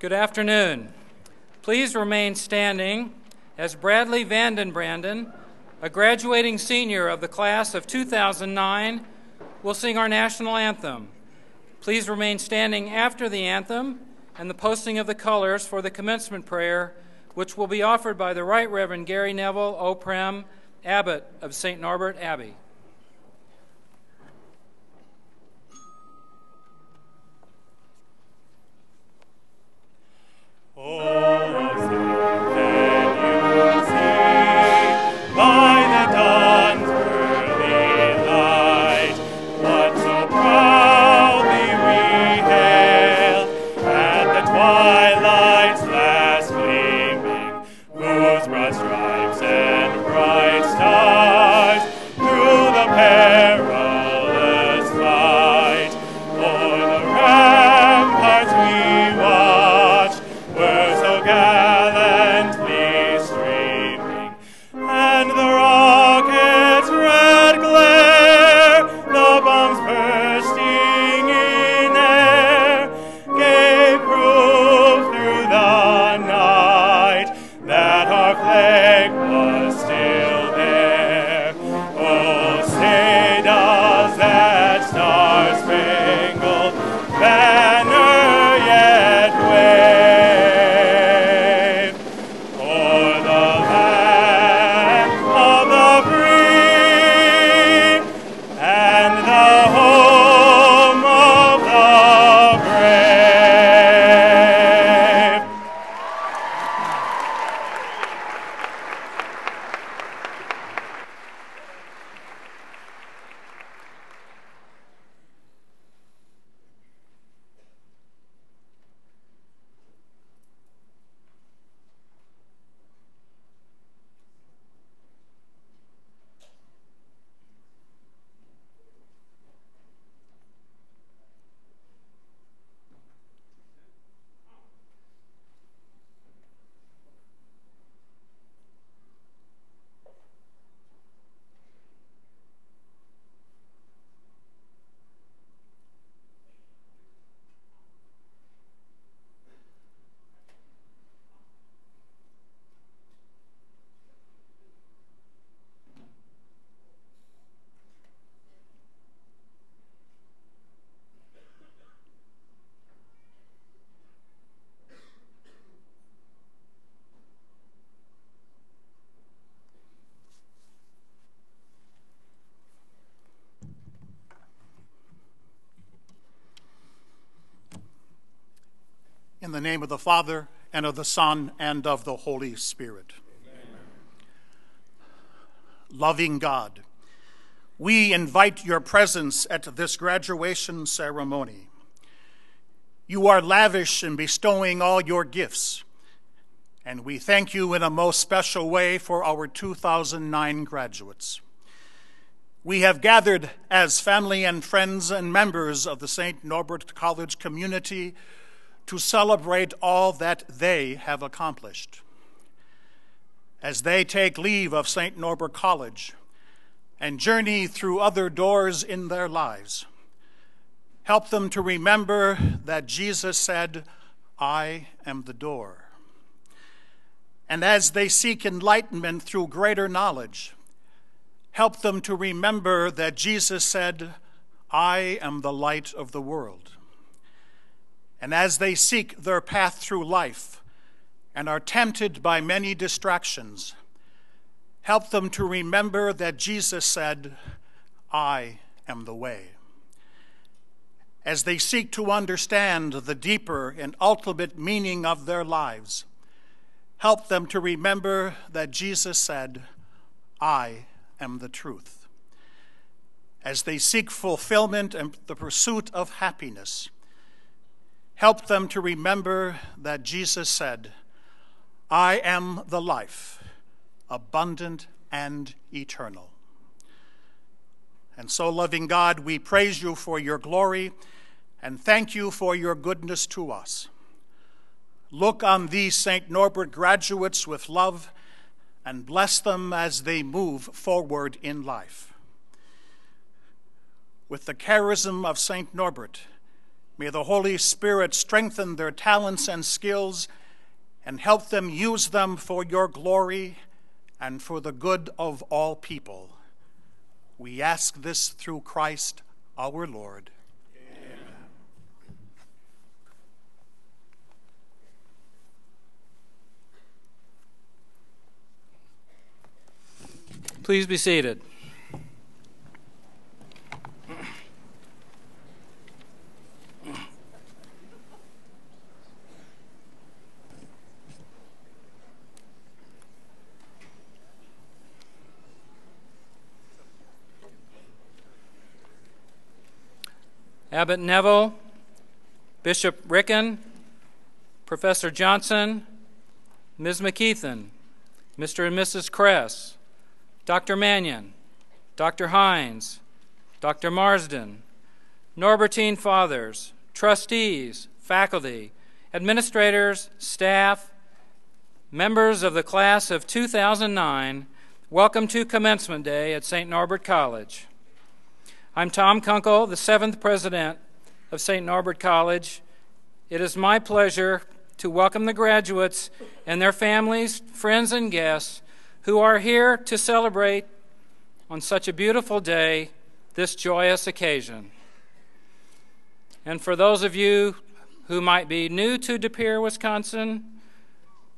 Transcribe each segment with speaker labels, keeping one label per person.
Speaker 1: Good afternoon. Please remain standing as Bradley Vanden, Branden, a graduating senior of the class of 2009, will sing our national anthem. Please remain standing after the anthem and the posting of the colors for the commencement prayer, which will be offered by the Right Reverend Gary Neville, O.Praem, Abbot of St. Norbert Abbey.
Speaker 2: In the name of the Father, and of the Son, and of the Holy Spirit. Amen. Loving God, we invite your presence at this graduation ceremony. You are lavish in bestowing all your gifts, and we thank you in a most special way for our 2009 graduates. We have gathered as family and friends and members of the St. Norbert College community to celebrate all that they have accomplished. As they take leave of St. Norbert College and journey through other doors in their lives, help them to remember that Jesus said, "I am the door." And as they seek enlightenment through greater knowledge, help them to remember that Jesus said, "I am the light of the world." And as they seek their path through life and are tempted by many distractions, help them to remember that Jesus said, "I am the way." As they seek to understand the deeper and ultimate meaning of their lives, help them to remember that Jesus said, "I am the truth." As they seek fulfillment and the pursuit of happiness, help them to remember that Jesus said, "I am the life, abundant and eternal." And so, loving God, we praise you for your glory and thank you for your goodness to us. Look on these St. Norbert graduates with love and bless them as they move forward in life. With the charism of St. Norbert, May the Holy Spirit strengthen their talents and skills and help them use them for your glory and for the good of all people. We ask this through Christ our Lord. Amen.
Speaker 1: Please be seated. Abbot Neville, Bishop Ricken, Professor Johnson, Ms. McKeithan, Mr. and Mrs. Kress, Dr. Mannion, Dr. Haynes, Dr. Marsden, Norbertine Fathers, trustees, faculty, administrators, staff, members of the class of 2009, welcome to Commencement Day at St. Norbert College. I'm Tom Kunkel, the 7th president of St. Norbert College. It is my pleasure to welcome the graduates and their families, friends, and guests who are here to celebrate on such a beautiful day this joyous occasion. And for those of you who might be new to De Pere, Wisconsin,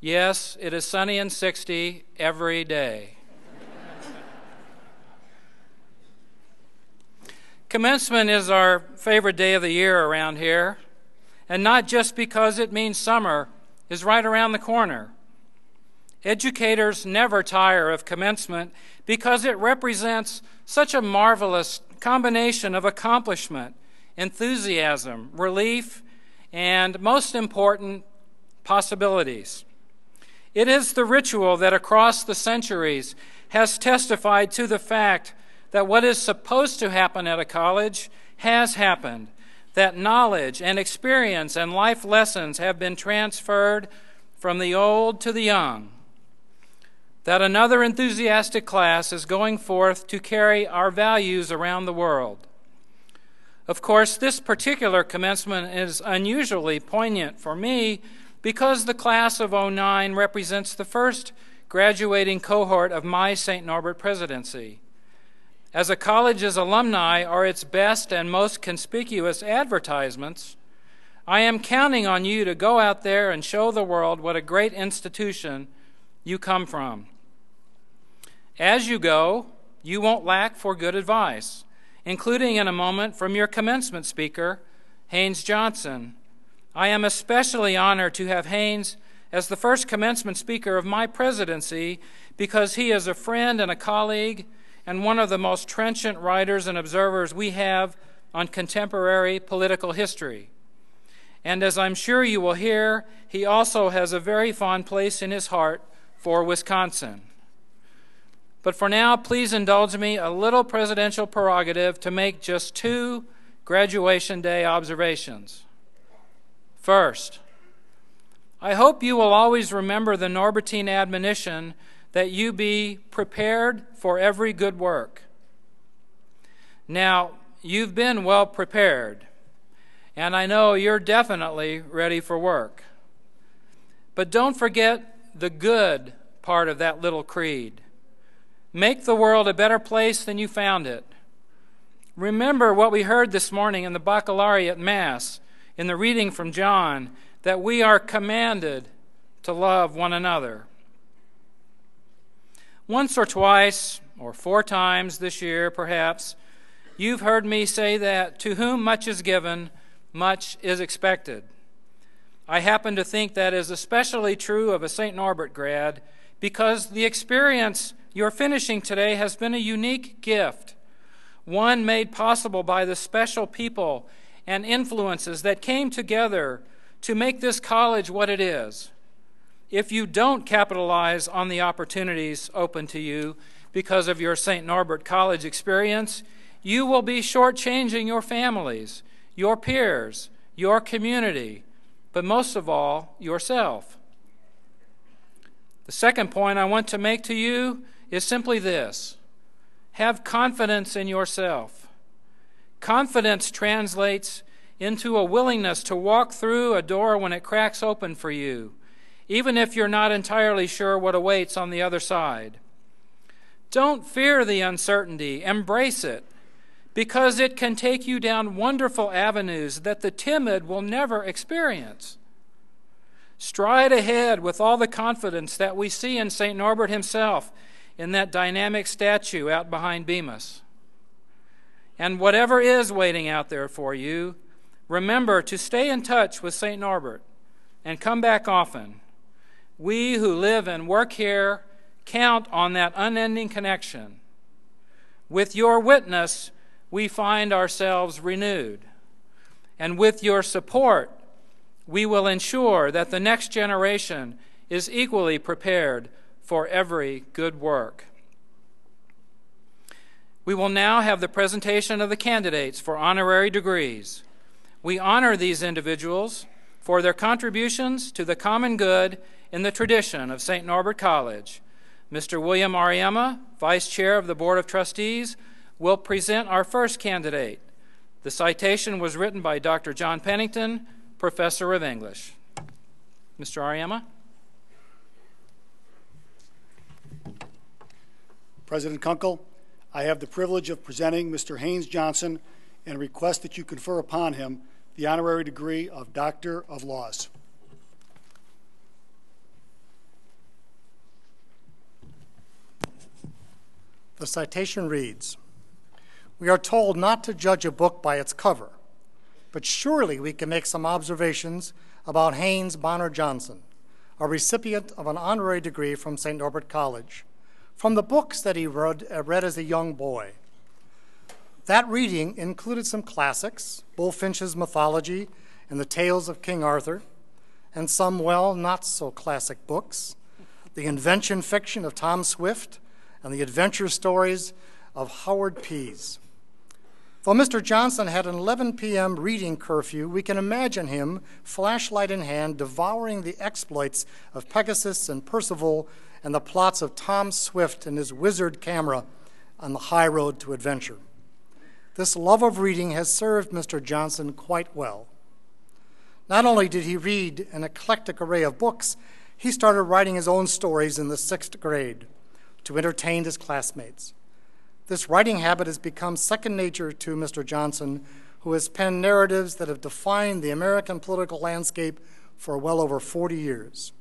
Speaker 1: yes, it is sunny and 60 every day. Commencement is our favorite day of the year around here, and not just because it means summer is right around the corner. Educators never tire of commencement because it represents such a marvelous combination of accomplishment, enthusiasm, relief, and, most important, possibilities. It is the ritual that across the centuries has testified to the fact that what is supposed to happen at a college has happened, that knowledge and experience and life lessons have been transferred from the old to the young, that another enthusiastic class is going forth to carry our values around the world. Of course, this particular commencement is unusually poignant for me because the class of '09 represents the first graduating cohort of my St. Norbert presidency. As a college's alumni are its best and most conspicuous advertisements, I am counting on you to go out there and show the world what a great institution you come from. As you go, you won't lack for good advice, including in a moment from your commencement speaker, Haynes Johnson. I am especially honored to have Haynes as the first commencement speaker of my presidency because he is a friend and a colleague and one of the most trenchant writers and observers we have on contemporary political history. And as I'm sure you will hear, he also has a very fond place in his heart for Wisconsin. But for now, please indulge me a little presidential prerogative to make just 2 graduation day observations. First, I hope you will always remember the Norbertine admonition that you be prepared for every good work. Now, you've been well prepared, and I know you're definitely ready for work. But don't forget the good part of that little creed. Make the world a better place than you found it. Remember what we heard this morning in the Baccalaureate Mass, in the reading from John, that we are commanded to love one another. Once or twice, or 4 times this year perhaps, you've heard me say that to whom much is given, much is expected. I happen to think that is especially true of a St. Norbert grad because the experience you're finishing today has been a unique gift, one made possible by the special people and influences that came together to make this college what it is. If you don't capitalize on the opportunities open to you because of your St. Norbert College experience, you will be shortchanging your families, your peers, your community, but most of all, yourself. The second point I want to make to you is simply this: have confidence in yourself. Confidence translates into a willingness to walk through a door when it cracks open for you, even if you're not entirely sure what awaits on the other side. Don't fear the uncertainty, embrace it, because it can take you down wonderful avenues that the timid will never experience. Stride ahead with all the confidence that we see in St. Norbert himself in that dynamic statue out behind Bemis. And whatever is waiting out there for you, remember to stay in touch with St. Norbert and come back often. We who live and work here count on that unending connection. With your witness, we find ourselves renewed. And with your support, we will ensure that the next generation is equally prepared for every good work. We will now have the presentation of the candidates for honorary degrees. We honor these individuals for their contributions to the common good in the tradition of St. Norbert College. Mr. William Auriemma, Vice Chair of the Board of Trustees, will present our first candidate. The citation was written by Dr. John Pennington, Professor of English. Mr. Auriemma.
Speaker 3: President Kunkel, I have the privilege of presenting Mr. Haynes Johnson and request that you confer upon him the honorary degree of Doctor of Laws. The citation reads, "We are told not to judge a book by its cover, but surely we can make some observations about Haynes Bonner Johnson, a recipient of an honorary degree from St. Norbert College, from the books that he read as a young boy. That reading included some classics, Bullfinch's Mythology and the Tales of King Arthur, and some, well, not-so-classic books, the invention fiction of Tom Swift and the adventure stories of Howard Pease. Though Mr. Johnson had an 11 p.m. reading curfew, we can imagine him, flashlight in hand, devouring the exploits of Pegasus and Percival and the plots of Tom Swift and his wizard camera on the high road to adventure. This love of reading has served Mr. Johnson quite well. Not only did he read an eclectic array of books, he started writing his own stories in the 6th grade to entertain his classmates. This writing habit has become second nature to Mr. Johnson, who has penned narratives that have defined the American political landscape for well over 40 years.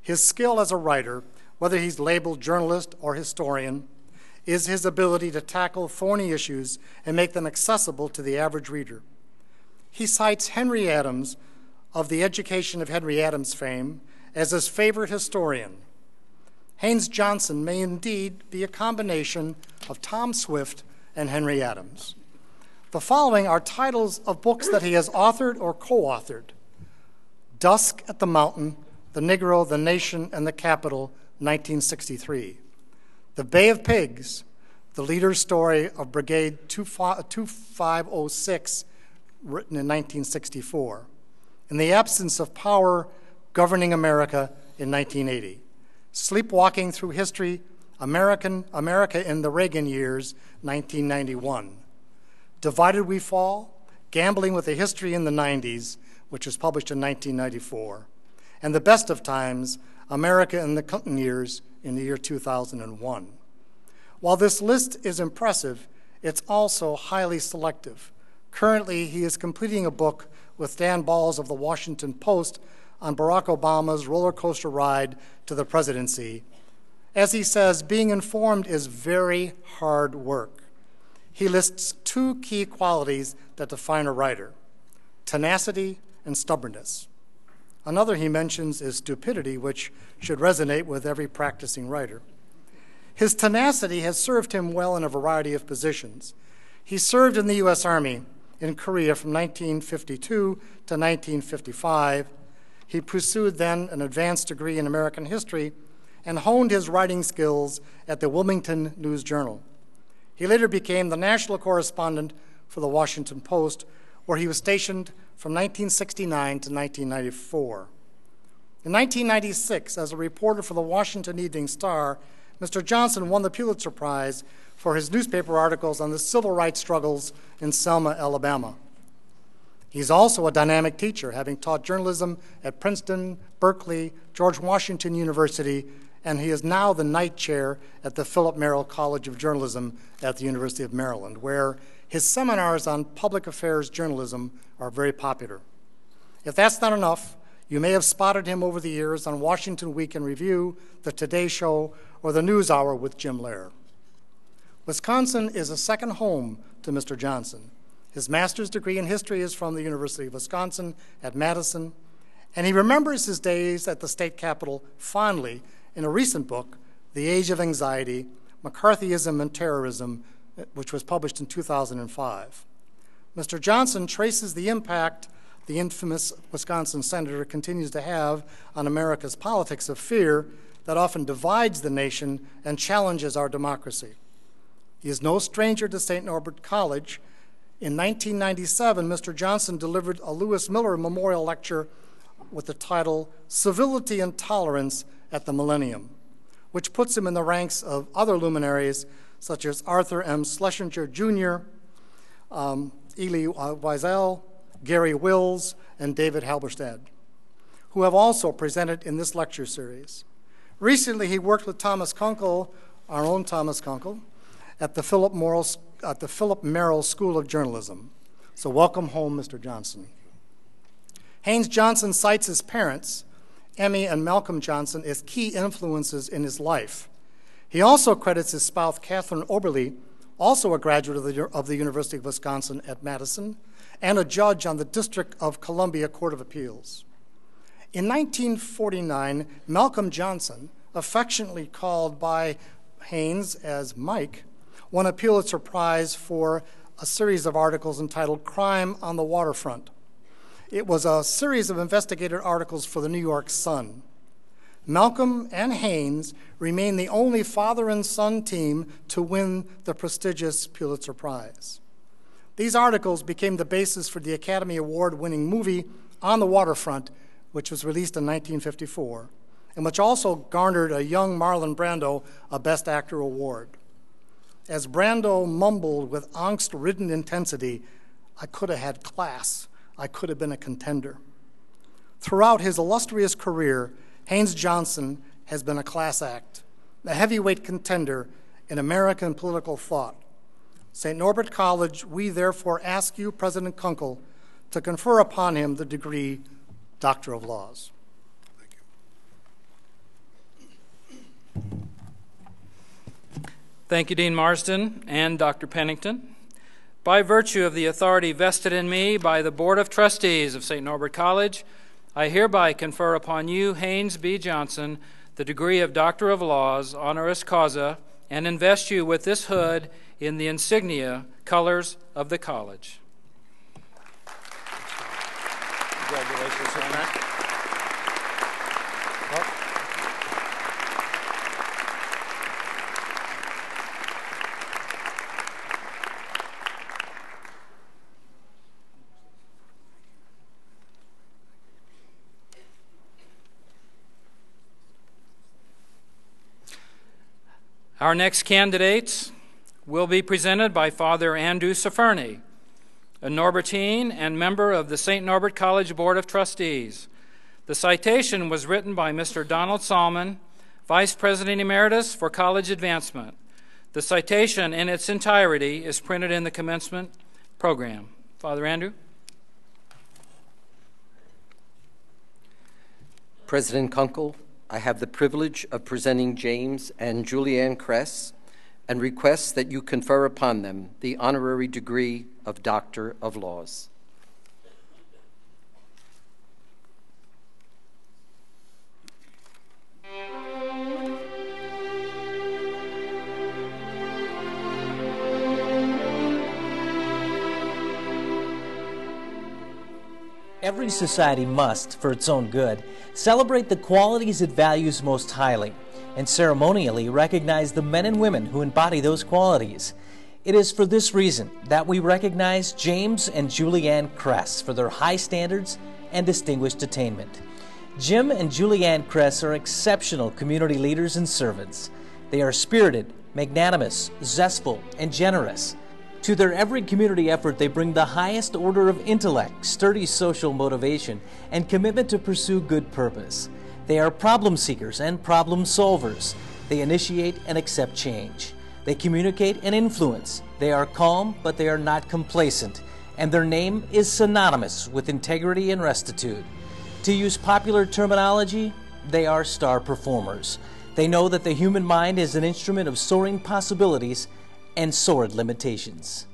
Speaker 3: His skill as a writer, whether he's labeled journalist or historian, is his ability to tackle thorny issues and make them accessible to the average reader. He cites Henry Adams of the Education of Henry Adams fame as his favorite historian. Haynes Johnson may indeed be a combination of Tom Swift and Henry Adams. The following are titles of books that he has authored or co-authored: Dusk at the Mountain, The Negro, the Nation, and the Capital, 1963. The Bay of Pigs, the leader story of Brigade 2506, written in 1964. In the Absence of Power, Governing America, in 1980. Sleepwalking Through History, America in the Reagan Years, 1991. Divided We Fall, Gambling with a History in the 90s, which was published in 1994. And The Best of Times, America in the Clinton Years, in the year 2001. While this list is impressive, it's also highly selective. Currently, he is completing a book with Dan Balls of the Washington Post on Barack Obama's roller coaster ride to the presidency. As he says, being informed is very hard work. He lists two key qualities that define a writer: tenacity and stubbornness. Another he mentions is stupidity, which should resonate with every practicing writer. His tenacity has served him well in a variety of positions. He served in the U.S. Army in Korea from 1952 to 1955. He pursued then an advanced degree in American history and honed his writing skills at the Wilmington News Journal. He later became the national correspondent for the Washington Post, where he was stationed from 1969 to 1994. In 1996, as a reporter for the Washington Evening Star, Mr. Johnson won the Pulitzer Prize for his newspaper articles on the civil rights struggles in Selma, Alabama. He's also a dynamic teacher, having taught journalism at Princeton, Berkeley, George Washington University, and he is now the Knight Chair at the Philip Merrill College of Journalism at the University of Maryland, where his seminars on public affairs journalism are very popular. If that's not enough, you may have spotted him over the years on Washington Week in Review, The Today Show, or The News Hour with Jim Lehrer. Wisconsin is a second home to Mr. Johnson. His master's degree in history is from the University of Wisconsin at Madison, and he remembers his days at the state capitol fondly in a recent book, The Age of Anxiety, McCarthyism and Terrorism, which was published in 2005. Mr. Johnson traces the impact the infamous Wisconsin senator continues to have on America's politics of fear that often divides the nation and challenges our democracy. He is no stranger to St. Norbert College. In 1997, Mr. Johnson delivered a Lewis Miller Memorial Lecture with the title Civility and Tolerance at the Millennium, which puts him in the ranks of other luminaries such as Arthur M. Schlesinger Jr., Elie Wiesel, Gary Wills, and David Halberstad, who have also presented in this lecture series. Recently, he worked with Thomas Kunkel, our own Thomas Kunkel, at the Philip Merrill School of Journalism. So welcome home, Mr. Johnson. Haynes Johnson cites his parents, Emmy and Malcolm Johnson, as key influences in his life. He also credits his spouse, Catherine Oberle, also a graduate of the University of Wisconsin at Madison, and a judge on the District of Columbia Court of Appeals. In 1949, Malcolm Johnson, affectionately called by Haynes as Mike, won a Pulitzer Prize for a series of articles entitled Crime on the Waterfront. It was a series of investigative articles for the New York Sun. Malcolm and Haynes remain the only father and son team to win the prestigious Pulitzer Prize. These articles became the basis for the Academy Award-winning movie On the Waterfront, which was released in 1954, and which also garnered a young Marlon Brando a Best Actor award. As Brando mumbled with angst-ridden intensity, "I could have had class. I could have been a contender." Throughout his illustrious career, Haynes Johnson has been a class act, a heavyweight contender in American political thought. St. Norbert College, we therefore ask you, President Kunkel, to confer upon him the degree Doctor of Laws.
Speaker 2: Thank you.
Speaker 1: Thank you, Dean Marsden and Dr. Pennington. By virtue of the authority vested in me by the Board of Trustees of St. Norbert College, I hereby confer upon you, Haynes B. Johnson, the degree of Doctor of Laws, honoris causa, and invest you with this hood in the insignia colors of the college.
Speaker 2: Congratulations on that.
Speaker 1: Our next candidates will be presented by Father Andrew Safferny, a Norbertine and member of the St. Norbert College Board of Trustees. The citation was written by Mr. Donald Salmon, Vice President Emeritus for College Advancement. The citation in its entirety is printed in the commencement program. Father Andrew.
Speaker 4: President Kunkel, I have the privilege of presenting James and Julianne Kress and request that you confer upon them the honorary degree of Doctor of Laws.
Speaker 5: Every society must, for its own good, celebrate the qualities it values most highly, and ceremonially recognize the men and women who embody those qualities. It is for this reason that we recognize James and Julianne Kress for their high standards and distinguished attainment. Jim and Julianne Kress are exceptional community leaders and servants. They are spirited, magnanimous, zestful, and generous. To their every community effort, they bring the highest order of intellect, sturdy social motivation, and commitment to pursue good purpose. They are problem seekers and problem solvers. They initiate and accept change. They communicate and influence. They are calm, but they are not complacent. And their name is synonymous with integrity and rectitude. To use popular terminology, they are star performers. They know that the human mind is an instrument of soaring possibilities and soared limitations.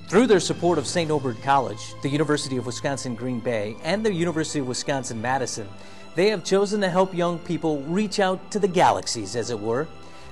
Speaker 5: Through their support of St. Norbert College, the University of Wisconsin-Green Bay, and the University of Wisconsin-Madison, they have chosen to help young people reach out to the galaxies, as it were.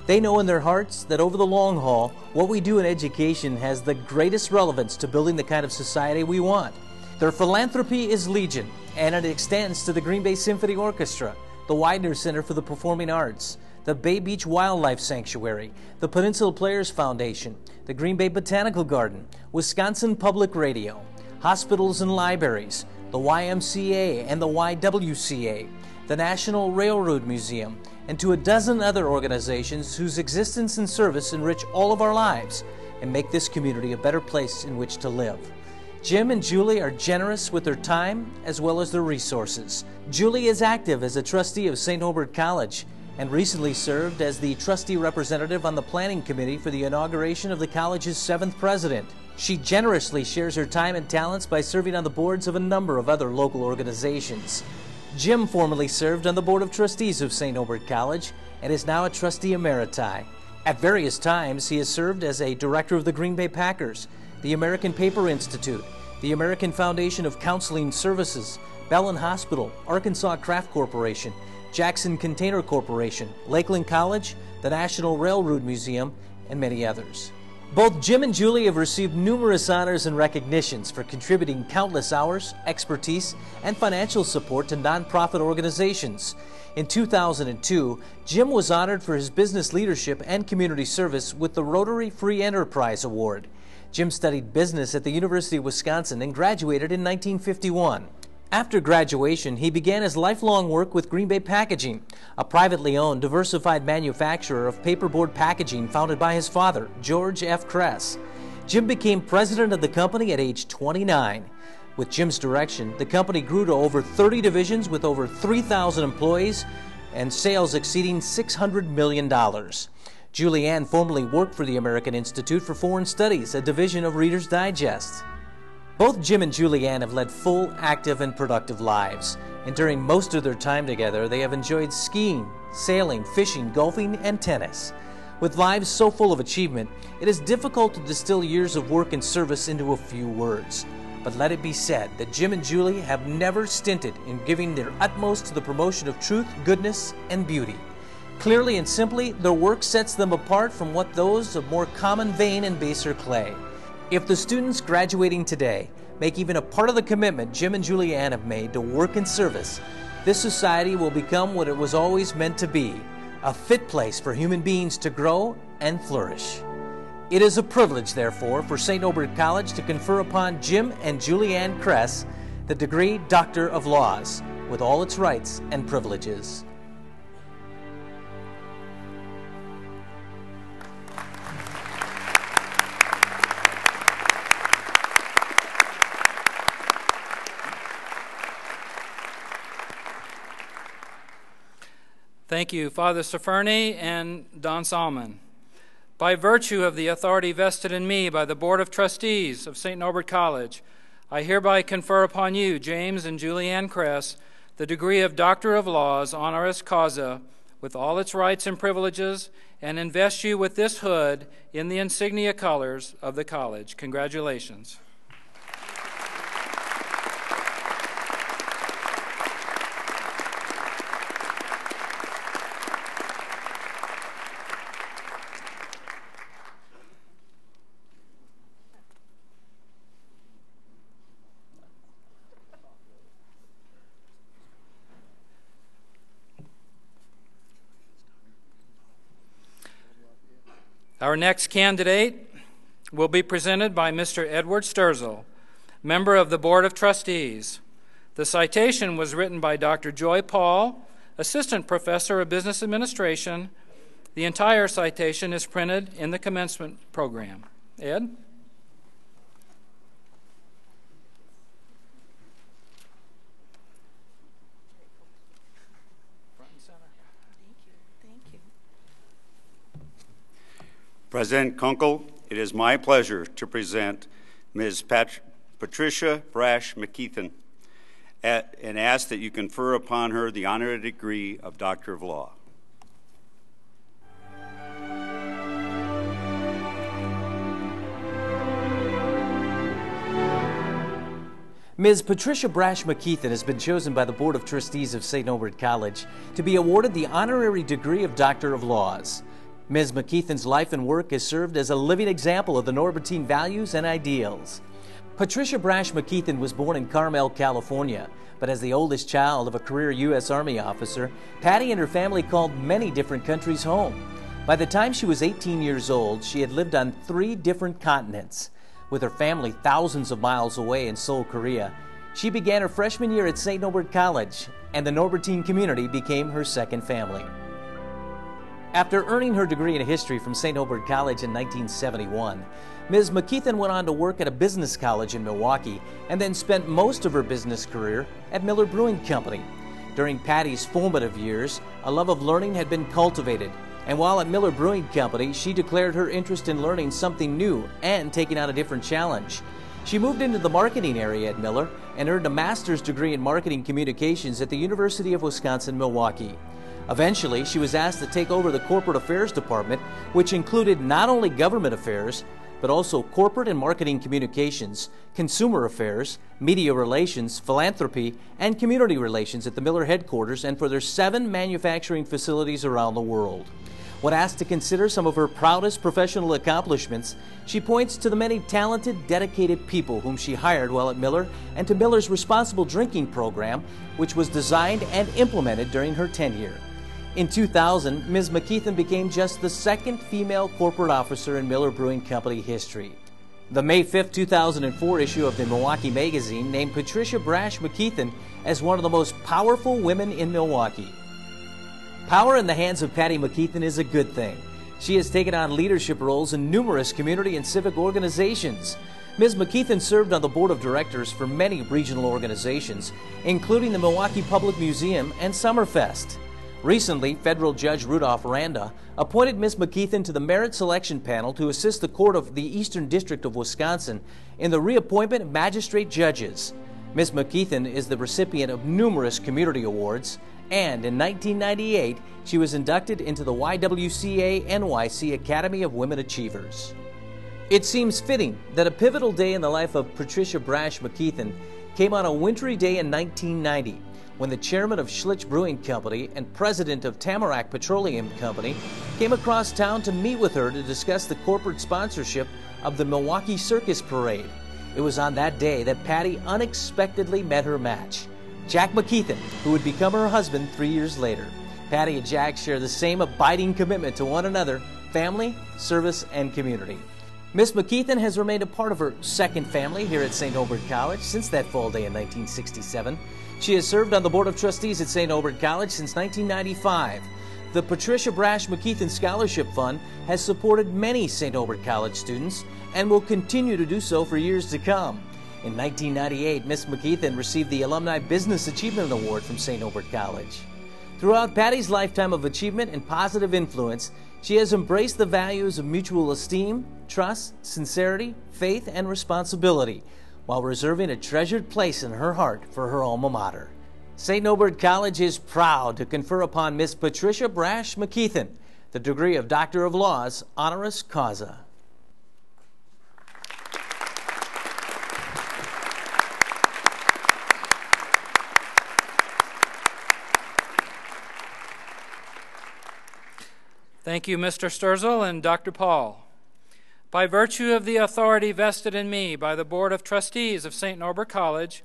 Speaker 5: They know in their hearts that over the long haul, what we do in education has the greatest relevance to building the kind of society we want. Their philanthropy is legion, and it extends to the Green Bay Symphony Orchestra, the Widener Center for the Performing Arts, the Bay Beach Wildlife Sanctuary, the Peninsula Players Foundation, the Green Bay Botanical Garden, Wisconsin Public Radio, hospitals and libraries, the YMCA and the YWCA, the National Railroad Museum, and to a dozen other organizations whose existence and service enrich all of our lives and make this community a better place in which to live. Jim and Julie are generous with their time as well as their resources. Julie is active as a trustee of St. Norbert College and recently served as the trustee representative on the planning committee for the inauguration of the college's 7th president. She generously shares her time and talents by serving on the boards of a number of other local organizations. Jim formerly served on the Board of Trustees of St. Norbert College and is now a trustee emeriti. At various times, he has served as a director of the Green Bay Packers, the American Paper Institute, the American Foundation of Counseling Services, Bellin Hospital, Arkansas Craft Corporation, Jackson Container Corporation, Lakeland College, the National Railroad Museum, and many others. Both Jim and Julie have received numerous honors and recognitions for contributing countless hours, expertise, and financial support to nonprofit organizations. In 2002, Jim was honored for his business leadership and community service with the Rotary Free Enterprise Award. Jim studied business at the University of Wisconsin and graduated in 1951. After graduation, he began his lifelong work with Green Bay Packaging, a privately owned, diversified manufacturer of paperboard packaging founded by his father, George F. Kress. Jim became president of the company at age 29. With Jim's direction, the company grew to over 30 divisions with over 3,000 employees and sales exceeding $600 million. Julianne formerly worked for the American Institute for Foreign Studies, a division of Reader's Digest. Both Jim and Julianne have led full, active, and productive lives, and during most of their time together, they have enjoyed skiing, sailing, fishing, golfing, and tennis. With lives so full of achievement, it is difficult to distill years of work and service into a few words. But let it be said that Jim and Julie have never stinted in giving their utmost to the promotion of truth, goodness, and beauty. Clearly and simply, their work sets them apart from what those of more common vein and baser clay. If the students graduating today make even a part of the commitment Jim and Julianne have made to work in service, this society will become what it was always meant to be, a fit place for human beings to grow and flourish. It is a privilege, therefore, for St. Norbert College to confer upon Jim and Julianne Kress the degree Doctor of Laws, with all its rights and privileges.
Speaker 1: Thank you, Father Safferny and Don Salmon. By virtue of the authority vested in me by the Board of Trustees of St. Norbert College, I hereby confer upon you, James and Julianne Kress, the degree of Doctor of Laws, honoris causa, with all its rights and privileges, and invest you with this hood in the insignia colors of the college. Congratulations. Our next candidate will be presented by Mr. Edward Sturzel, member of the Board of Trustees. The citation was written by Dr. Joy Paul, Assistant Professor of Business Administration. The entire citation is printed in the commencement program. Ed?
Speaker 6: President Kunkel, it is my pleasure to present Ms. Patricia Brash McKeithan and ask that you confer upon her the honorary degree of Doctor of Law.
Speaker 5: Ms. Patricia Brash McKeithan has been chosen by the Board of Trustees of St. Norbert College to be awarded the honorary degree of Doctor of Laws. Ms. McKeithan's life and work has served as a living example of the Norbertine values and ideals. Patricia Brash McKeithan was born in Carmel, California, but as the oldest child of a career U.S. Army officer, Patty and her family called many different countries home. By the time she was 18 years old, she had lived on 3 different continents. With her family thousands of miles away in Seoul, Korea, she began her freshman year at St. Norbert College, and the Norbertine community became her second family. After earning her degree in history from St. Norbert College in 1971, Ms. McKeithan went on to work at a business college in Milwaukee and then spent most of her business career at Miller Brewing Company. During Patty's formative years, a love of learning had been cultivated, and while at Miller Brewing Company, she declared her interest in learning something new and taking on a different challenge. She moved into the marketing area at Miller and earned a master's degree in marketing communications at the University of Wisconsin-Milwaukee. Eventually, she was asked to take over the corporate affairs department, which included not only government affairs, but also corporate and marketing communications, consumer affairs, media relations, philanthropy, and community relations at the Miller headquarters and for their 7 manufacturing facilities around the world. When asked to consider some of her proudest professional accomplishments, she points to the many talented, dedicated people whom she hired while at Miller and to Miller's responsible drinking program, which was designed and implemented during her tenure. In 2000, Ms. McKeithan became just the 2nd female corporate officer in Miller Brewing Company history. The May 5, 2004 issue of the Milwaukee Magazine named Patricia Brash McKeithan as one of the most powerful women in Milwaukee. Power in the hands of Patty McKeithan is a good thing. She has taken on leadership roles in numerous community and civic organizations. Ms. McKeithan served on the board of directors for many regional organizations, including the Milwaukee Public Museum and Summerfest. Recently, federal judge Rudolph Randa appointed Ms. McKeithan to the merit selection panel to assist the court of the Eastern District of Wisconsin in the reappointment of magistrate judges. Ms. McKeithan is the recipient of numerous community awards, and in 1998, she was inducted into the YWCA NYC Academy of Women Achievers. It seems fitting that a pivotal day in the life of Patricia Brash McKeithan came on a wintry day in 1990, when the chairman of Schlitz Brewing Company and president of Tamarack Petroleum Company came across town to meet with her to discuss the corporate sponsorship of the Milwaukee Circus Parade. It was on that day that Patty unexpectedly met her match, Jack McKeithan, who would become her husband 3 years later. Patty and Jack share the same abiding commitment to one another, family, service, and community. Miss McKeithan has remained a part of her second family here at St. Norbert College since that fall day in 1967. She has served on the Board of Trustees at St. Norbert College since 1995. The Patricia Brash McKeithan Scholarship Fund has supported many St. Norbert College students and will continue to do so for years to come. In 1998, Miss McKeithan received the Alumni Business Achievement Award from St. Norbert College. Throughout Patty's lifetime of achievement and positive influence, she has embraced the values of mutual esteem, trust, sincerity, faith, and responsibility, while reserving a treasured place in her heart for her alma mater. St. Norbert College is proud to confer upon Miss Patricia Brash McKeithan the degree of Doctor of Laws, honoris causa.
Speaker 1: Thank you, Mr. Sturzel and Dr. Paul. By virtue of the authority vested in me by the Board of Trustees of St. Norbert College,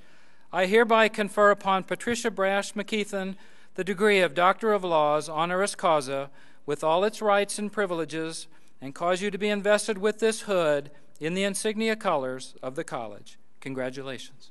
Speaker 1: I hereby confer upon Patricia Brash McKeithan the degree of Doctor of Laws, honoris causa, with all its rights and privileges, and cause you to be invested with this hood in the insignia colors of the college. Congratulations.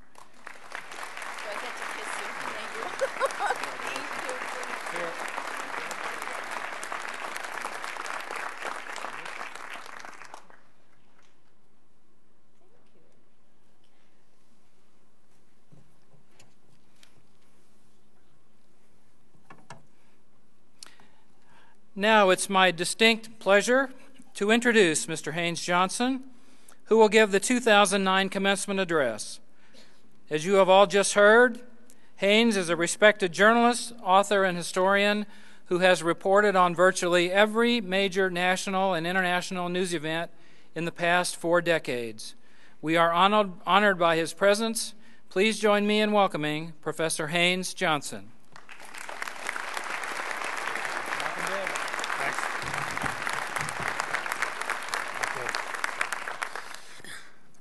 Speaker 1: Now it's my distinct pleasure to introduce Mr. Haynes Johnson, who will give the 2009 commencement address. As you have all just heard, Haynes is a respected journalist, author, and historian who has reported on virtually every major national and international news event in the past 4 decades. We are honored by his presence. Please join me in welcoming Professor Haynes Johnson.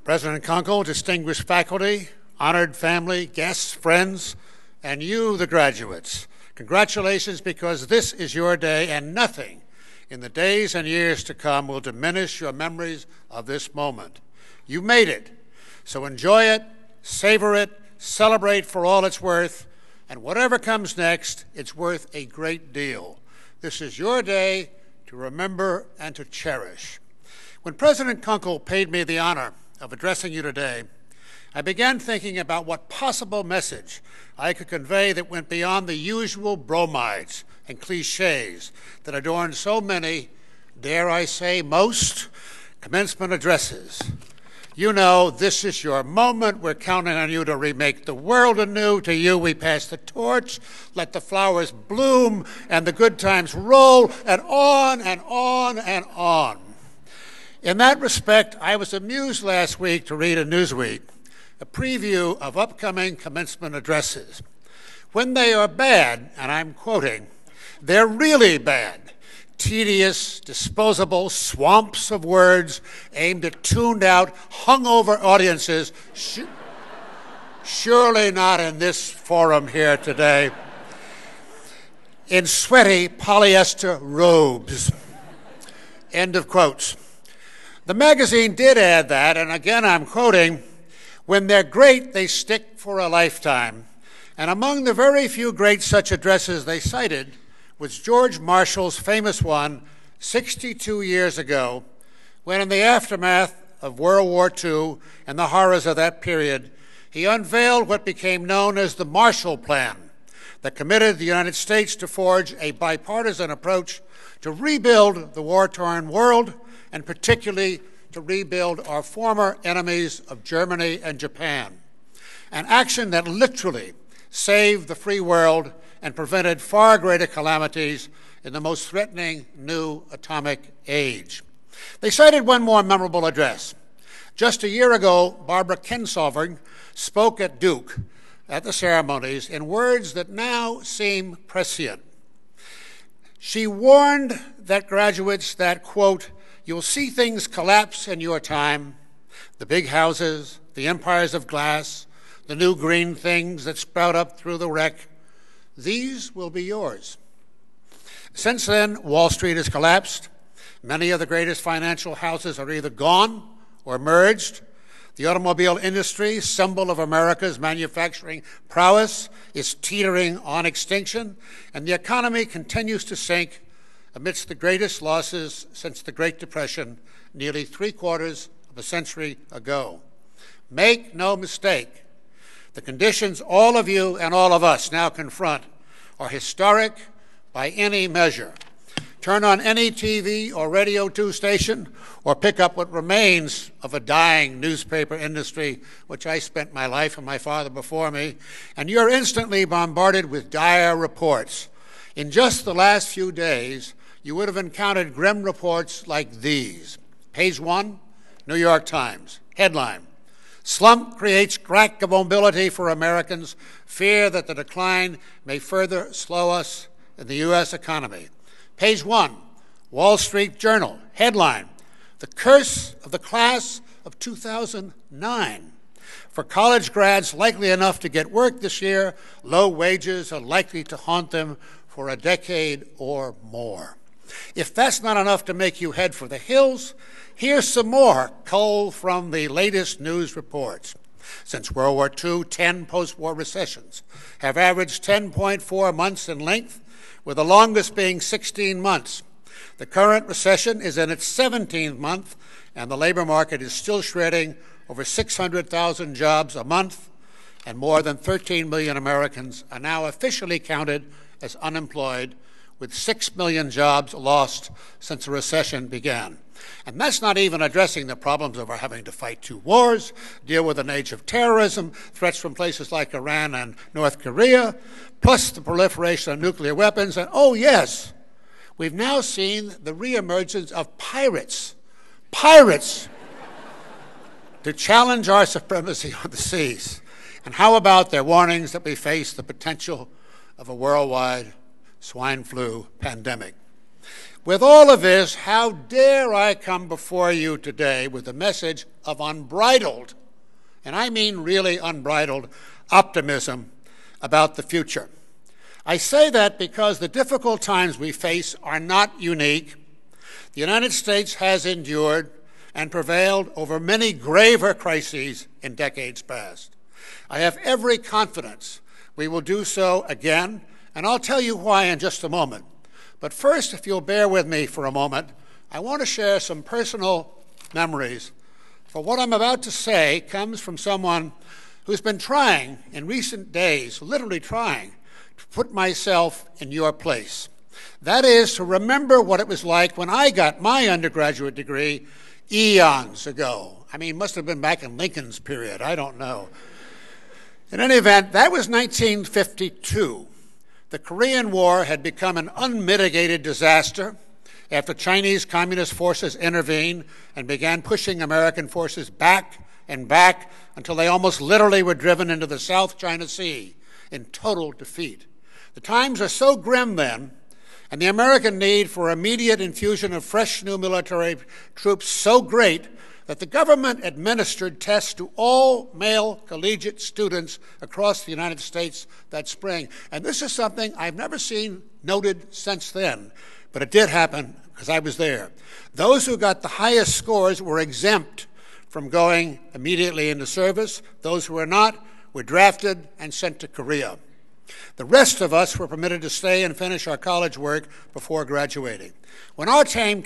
Speaker 7: President Kunkel, distinguished faculty, honored family, guests, friends, and you, the graduates, congratulations, because this is your day, and nothing in the days and years to come will diminish your memories of this moment. You made it, so enjoy it, savor it, celebrate for all it's worth, and whatever comes next, it's worth a great deal. This is your day to remember and to cherish. When President Kunkel paid me the honor of addressing you today, I began thinking about what possible message I could convey that went beyond the usual bromides and cliches that adorn so many, dare I say most, commencement addresses. You know, this is your moment. We're counting on you to remake the world anew. To you, we pass the torch. Let the flowers bloom and the good times roll, and on and on and on. In that respect, I was amused last week to read in Newsweek a preview of upcoming commencement addresses. When they are bad, and I'm quoting, they're really bad. Tedious, disposable swamps of words aimed at tuned-out, hungover audiences. Surely not in this forum here today. In sweaty polyester robes. End of quotes. The magazine did add that, and again I'm quoting, when they're great, they stick for a lifetime. And among the very few great such addresses they cited was George Marshall's famous one 62 years ago, when in the aftermath of World War II and the horrors of that period, he unveiled what became known as the Marshall Plan that committed the United States to forge a bipartisan approach to rebuild the war-torn world, and particularly to rebuild our former enemies of Germany and Japan. An action that literally saved the free world and prevented far greater calamities in the most threatening new atomic age. They cited one more memorable address. Just a year ago, Barbara Kinsolving spoke at Duke at the ceremonies in words that now seem prescient. She warned that graduates that, quote, you'll see things collapse in your time, the big houses, the empires of glass, the new green things that sprout up through the wreck. These will be yours. Since then, Wall Street has collapsed. Many of the greatest financial houses are either gone or merged. The automobile industry, symbol of America's manufacturing prowess, is teetering on extinction, and the economy continues to sink amidst the greatest losses since the Great Depression, nearly 3/4 of a century ago. Make no mistake, the conditions all of you and all of us now confront are historic by any measure. Turn on any TV or Radio 2 station, or pick up what remains of a dying newspaper industry, which I spent my life and my father before me, and you're instantly bombarded with dire reports. In just the last few days, you would have encountered grim reports like these. Page 1, New York Times, headline, slump creates crack of mobility for Americans, fear that the decline may further slow us in the U.S. economy. Page 1, Wall Street Journal, headline, the curse of the class of 2009. For college grads likely enough to get work this year, low wages are likely to haunt them for a decade or more. If that's not enough to make you head for the hills, here's some more culled from the latest news reports. Since World War II, 10 post-war recessions have averaged 10.4 months in length, with the longest being 16 months. The current recession is in its 17th month, and the labor market is still shredding over 600,000 jobs a month, and more than 13 million Americans are now officially counted as unemployed, with 6 million jobs lost since the recession began. And that's not even addressing the problems of our having to fight 2 wars, deal with an age of terrorism, threats from places like Iran and North Korea, plus the proliferation of nuclear weapons. And oh yes, we've now seen the reemergence of pirates to challenge our supremacy on the seas. And how about their warnings that we face the potential of a worldwide swine flu pandemic? With all of this, how dare I come before you today with a message of unbridled, and I mean really unbridled, optimism about the future. I say that because the difficult times we face are not unique. The United States has endured and prevailed over many graver crises in decades past. I have every confidence we will do so again, and I'll tell you why in just a moment. But first, if you'll bear with me for a moment, I want to share some personal memories. For what I'm about to say comes from someone who's been trying in recent days, literally trying, to put myself in your place. That is, to remember what it was like when I got my undergraduate degree eons ago. I mean, it must have been back in Lincoln's period, I don't know. In any event, that was 1952. The Korean War had become an unmitigated disaster after Chinese communist forces intervened and began pushing American forces back and back until they almost literally were driven into the South China Sea in total defeat. The times are so grim then, and the American need for immediate infusion of fresh new military troops so great that the government administered tests to all male collegiate students across the United States that spring. And this is something I've never seen noted since then, but it did happen because I was there. Those who got the highest scores were exempt from going immediately into service. Those who were not were drafted and sent to Korea. The rest of us were permitted to stay and finish our college work before graduating. When our time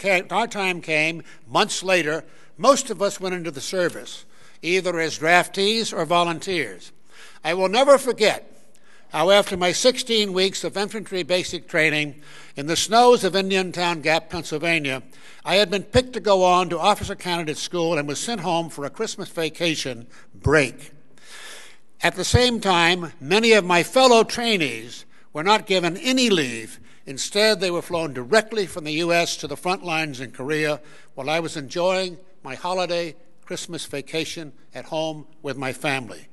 Speaker 7: came months later, most of us went into the service, either as draftees or volunteers. I will never forget how after my 16 weeks of infantry basic training in the snows of Indiantown Gap, Pennsylvania, I had been picked to go on to officer candidate school and was sent home for a Christmas vacation break. At the same time, many of my fellow trainees were not given any leave. Instead, they were flown directly from the U.S. to the front lines in Korea while I was enjoying my holiday Christmas vacation at home with my family.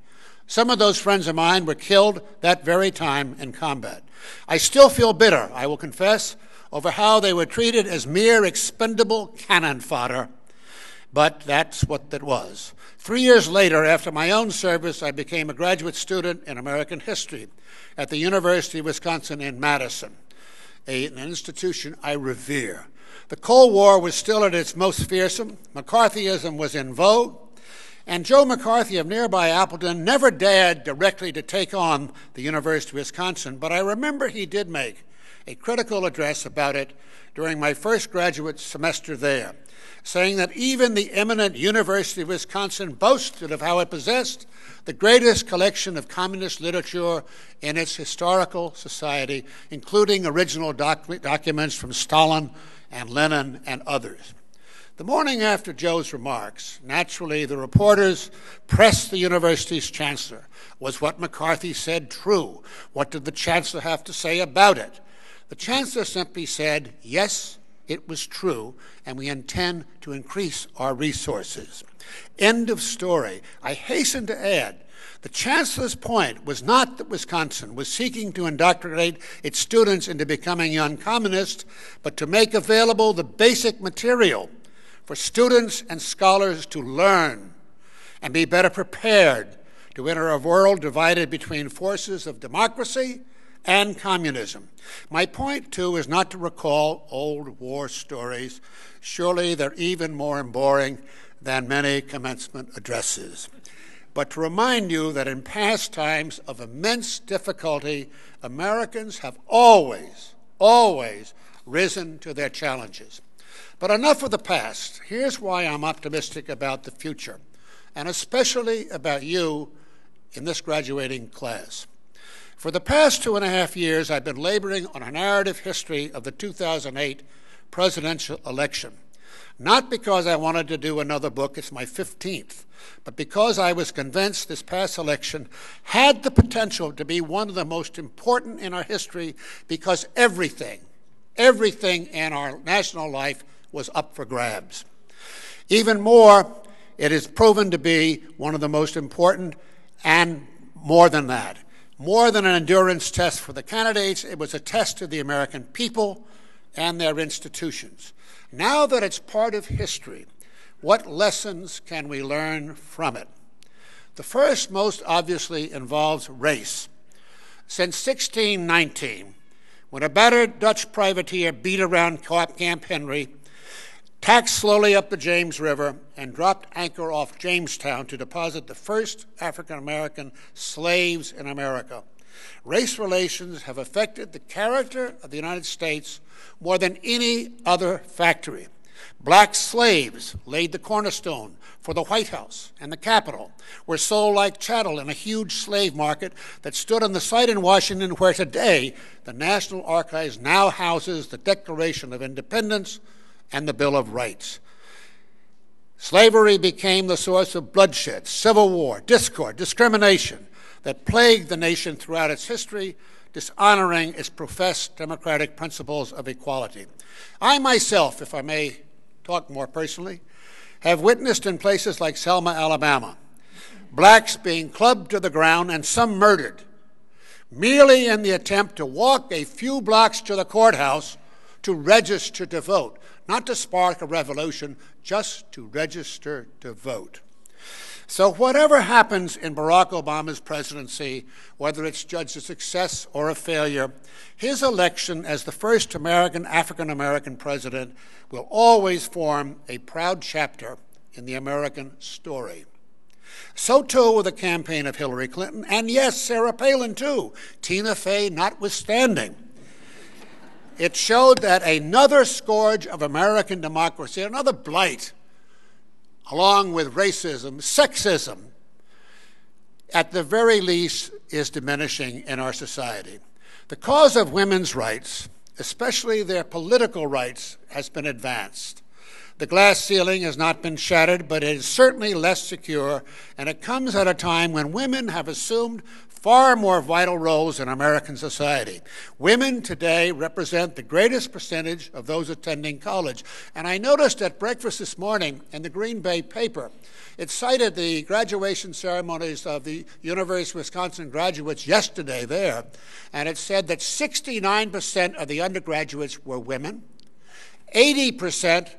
Speaker 7: Some of those friends of mine were killed that very time in combat. I still feel bitter, I will confess, over how they were treated as mere expendable cannon fodder, but that's what it was. 3 years later, after my own service, I became a graduate student in American history at the University of Wisconsin in Madison, an institution I revere. The Cold War was still at its most fearsome, McCarthyism was in vogue, and Joe McCarthy of nearby Appleton never dared directly to take on the University of Wisconsin, but I remember he did make a critical address about it during my first graduate semester there, saying that even the eminent University of Wisconsin boasted of how it possessed the greatest collection of communist literature in its historical society, including original documents from Stalin and Lenin and others. The morning after Joe's remarks, naturally the reporters pressed the university's chancellor. Was what McCarthy said true? What did the chancellor have to say about it? The chancellor simply said, yes, it was true, and we intend to increase our resources. End of story. I hasten to add, the chancellor's point was not that Wisconsin was seeking to indoctrinate its students into becoming young communists, but to make available the basic material for students and scholars to learn and be better prepared to enter a world divided between forces of democracy and communism. My point, too, is not to recall old war stories. Surely they're even more boring than many commencement addresses. But to remind you that in past times of immense difficulty, Americans have always risen to their challenges. But enough of the past. Here's why I'm optimistic about the future, and especially about you in this graduating class. For the past 2.5 years, I've been laboring on a narrative history of the 2008 presidential election. Not because I wanted to do another book, it's my 15th, but because I was convinced this past election had the potential to be one of the most important in our history because everything in our national life was up for grabs. Even more, it is proven to be one of the most important, and more than that. More than an endurance test for the candidates, it was a test of the American people and their institutions. Now that it's part of history, what lessons can we learn from it? The first most obviously involves race. Since 1619, when a battered Dutch privateer beat around Camp Henry, tacked slowly up the James River, and dropped anchor off Jamestown to deposit the first African-American slaves in America, race relations have affected the character of the United States more than any other factory. Black slaves laid the cornerstone for the White House and the Capitol, were sold like chattel in a huge slave market that stood on the site in Washington where today the National Archives now houses the Declaration of Independence and the Bill of Rights. Slavery became the source of bloodshed, civil war, discord, discrimination that plagued the nation throughout its history, dishonoring its professed democratic principles of equality. I myself, if I may talk more personally, have witnessed in places like Selma, Alabama, blacks being clubbed to the ground and some murdered, merely in the attempt to walk a few blocks to the courthouse to register to vote, not to spark a revolution, just to register to vote. So whatever happens in Barack Obama's presidency, whether it's judged a success or a failure, his election as the first African-American president will always form a proud chapter in the American story. So too with the campaign of Hillary Clinton, and yes, Sarah Palin too, Tina Fey notwithstanding. It showed that another scourge of American democracy, another blight, along with racism, sexism, at the very least is diminishing in our society. The cause of women's rights, especially their political rights, has been advanced. The glass ceiling has not been shattered, but it is certainly less secure, and it comes at a time when women have assumed far more vital roles in American society. Women today represent the greatest percentage of those attending college. And I noticed at breakfast this morning in the Green Bay paper, it cited the graduation ceremonies of the University of Wisconsin graduates yesterday there, and it said that 69% of the undergraduates were women, 80%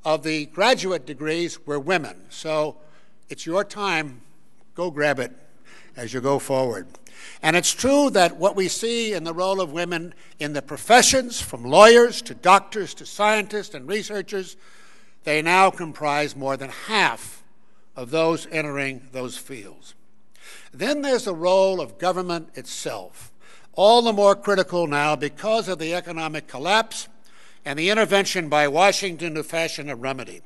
Speaker 7: of the graduate degrees were women. So it's your time. Go grab it as you go forward. And it's true that what we see in the role of women in the professions, from lawyers to doctors to scientists and researchers, they now comprise more than half of those entering those fields. Then there's the role of government itself, all the more critical now because of the economic collapse and the intervention by Washington to fashion a remedy.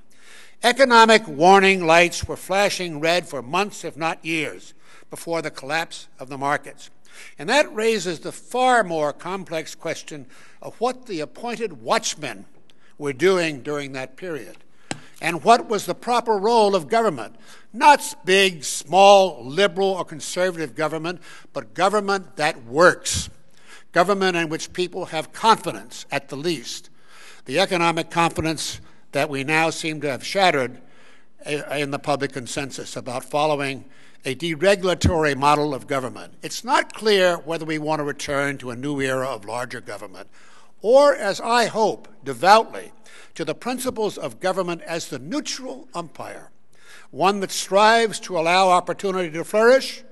Speaker 7: Economic warning lights were flashing red for months, if not years, before the collapse of the markets. And that raises the far more complex question of what the appointed watchmen were doing during that period. And what was the proper role of government? Not big, small, liberal or conservative government, but government that works. Government in which people have confidence, at the least. The economic confidence that we now seem to have shattered in the public consensus about following a deregulatory model of government. It's not clear whether we want to return to a new era of larger government, or, as I hope devoutly, to the principles of government as the neutral umpire, one that strives to allow opportunity to flourish,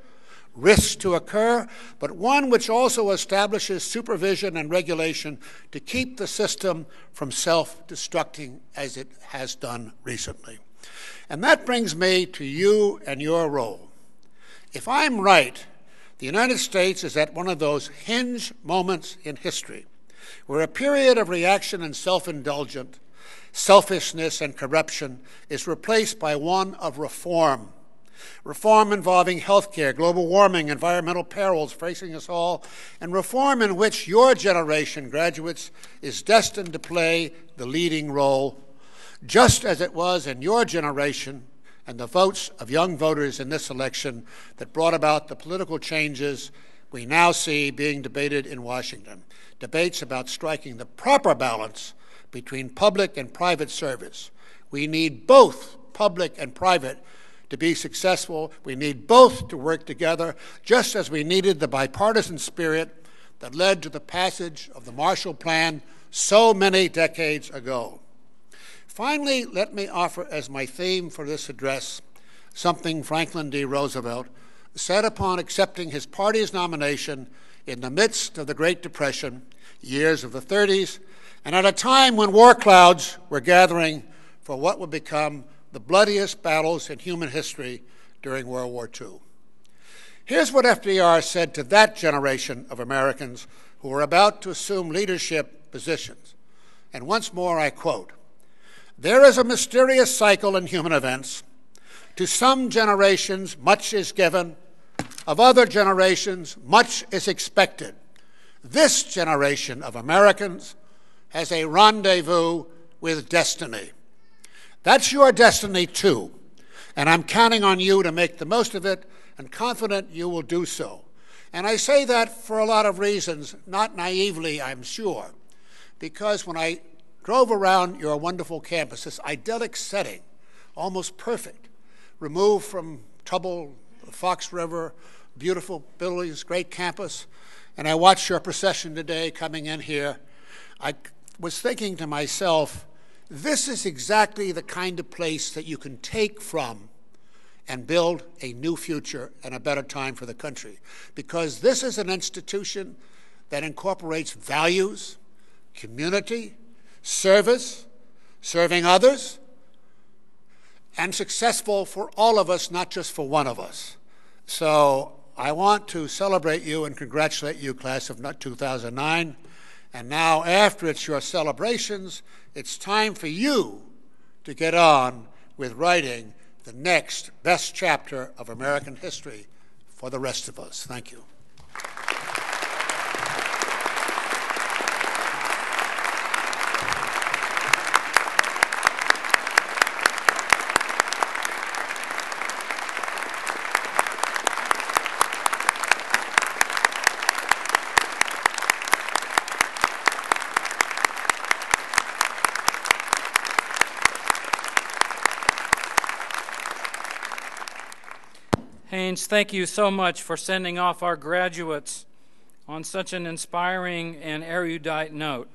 Speaker 7: risks to occur, but one which also establishes supervision and regulation to keep the system from self-destructing as it has done recently. And that brings me to you and your role. If I'm right, the United States is at one of those hinge moments in history where a period of reaction and self-indulgence, selfishness and corruption is replaced by one of reform. reform involving healthcare, global warming, environmental perils facing us all, and reform in which your generation, graduates, is destined to play the leading role, just as it was in your generation and the votes of young voters in this election that brought about the political changes we now see being debated in Washington. Debates about striking the proper balance between public and private service. We need both public and private to be successful. We need both to work together, just as we needed the bipartisan spirit that led to the passage of the Marshall Plan so many decades ago. Finally, let me offer as my theme for this address something Franklin D. Roosevelt said upon accepting his party's nomination in the midst of the Great Depression, years of the 30s, and at a time when war clouds were gathering for what would become the bloodiest battles in human history during World War II. Here's what FDR said to that generation of Americans who were about to assume leadership positions. And once more I quote, "There is a mysterious cycle in human events. To some generations, much is given. Of other generations, much is expected. This generation of Americans has a rendezvous with destiny. That's your destiny, too, and I'm counting on you to make the most of it and confident you will do so." And I say that for a lot of reasons, not naively, I'm sure, because when I drove around your wonderful campus, this idyllic setting, almost perfect, removed from trouble, the Fox River, beautiful buildings, great campus, and I watched your procession today coming in here, I was thinking to myself, this is exactly the kind of place that you can take from and build a new future and a better time for the country. Because this is an institution that incorporates values, community, service, serving others, and successful for all of us, not just for one of us. So I want to celebrate you and congratulate you, class of 2009. And now, after it's your celebrations, it's time for you to get on with writing the next best chapter of American history for the rest of us. Thank you.
Speaker 1: Haynes, thank you so much for sending off our graduates on such an inspiring and erudite note.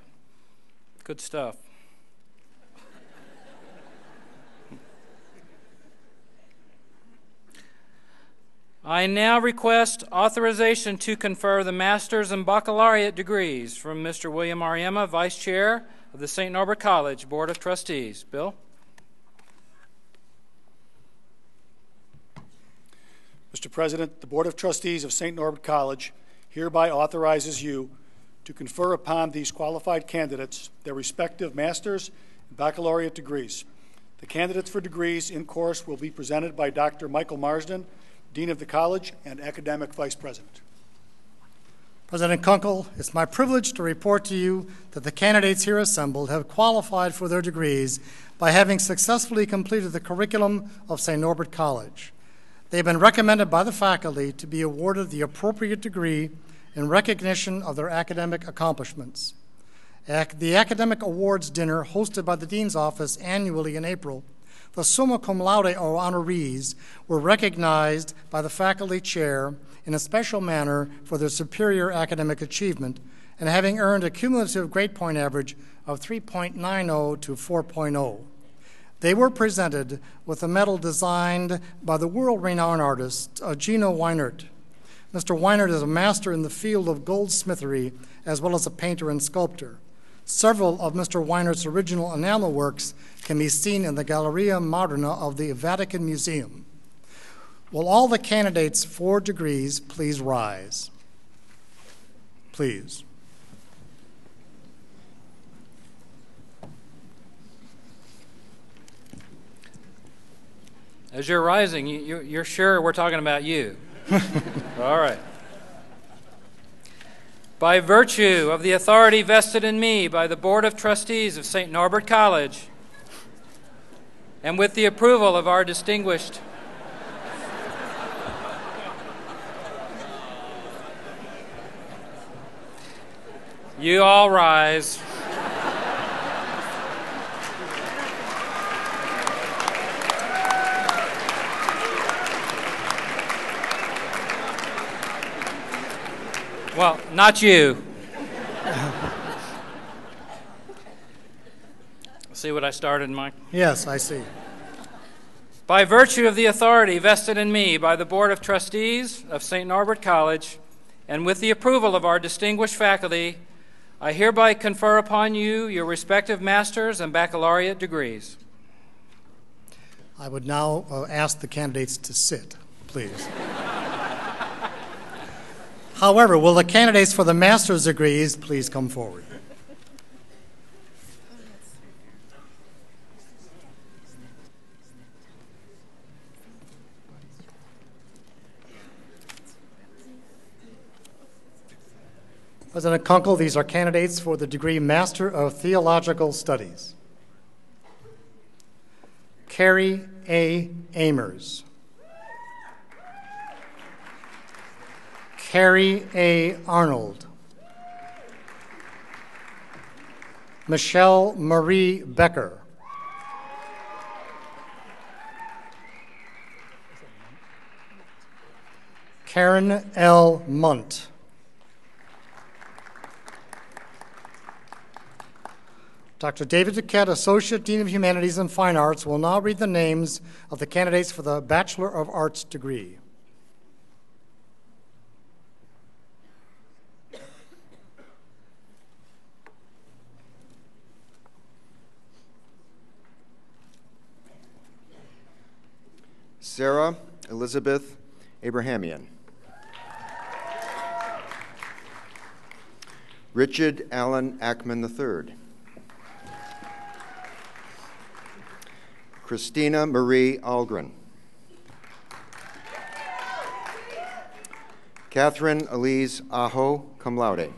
Speaker 1: Good stuff. I now request authorization to confer the Master's and Baccalaureate degrees from Mr. William Auriemma, Vice Chair of the St. Norbert College Board of Trustees. Bill?
Speaker 2: Mr. President, the Board of Trustees of St. Norbert College hereby authorizes you to confer upon these qualified candidates their respective master's and baccalaureate degrees. The candidates for degrees in course will be presented by Dr. Michael Marsden, Dean of the College and Academic Vice President.
Speaker 3: President Kunkel, it's my privilege to report to you that the candidates here assembled have qualified for their degrees by having successfully completed the curriculum of St. Norbert College. They have been recommended by the faculty to be awarded the appropriate degree in recognition of their academic accomplishments. At the Academic Awards Dinner hosted by the Dean's Office annually in April, the summa cum laude or honorees were recognized by the faculty chair in a special manner for their superior academic achievement and having earned a cumulative grade point average of 3.90 to 4.0. They were presented with a medal designed by the world-renowned artist, Gino Weinert. Mr. Weinert is a master in the field of goldsmithery as well as a painter and sculptor. Several of Mr. Weinert's original enamel works can be seen in the Galleria Moderna of the Vatican Museum. Will all the candidates for degrees please rise? Please.
Speaker 1: As you're rising, you're sure we're talking about you? All right. By virtue of the authority vested in me by the Board of Trustees of St. Norbert College, and with the approval of our distinguished You all rise. Well, not you. See what I started, Mike?
Speaker 3: Yes, I see.
Speaker 1: By virtue of the authority vested in me by the Board of Trustees of St. Norbert College, and with the approval of our distinguished faculty, I hereby confer upon you your respective master's and baccalaureate degrees.
Speaker 3: I would now ask the candidates to sit, please. However, will the candidates for the master's degrees please come forward? President Kunkel, these are candidates for the degree Master of Theological Studies. Carrie A. Amers. Carrie A. Arnold. Michelle Marie Becker. Karen L. Munt. Dr. David Duquette, Associate Dean of Humanities and Fine Arts, will now read the names of the candidates for the Bachelor of Arts degree.
Speaker 8: Sarah Elizabeth Abrahamian. Richard Allen Ackman III. Christina Marie Algren. Catherine Elise Aho, cum laude.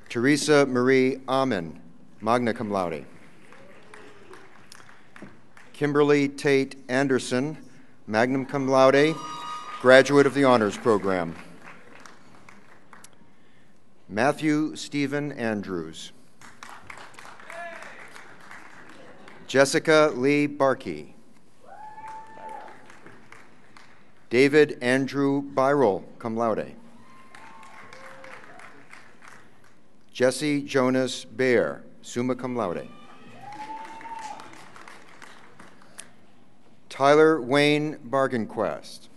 Speaker 8: Teresa Marie Amen, magna cum laude. Kimberly Tate Anderson, magna cum laude, graduate of the honors program. Matthew Stephen Andrews. Jessica Lee Barkey. David Andrew Byrell, cum laude. Jesse Jonas Baer, summa cum laude. Tyler Wayne Barganquist.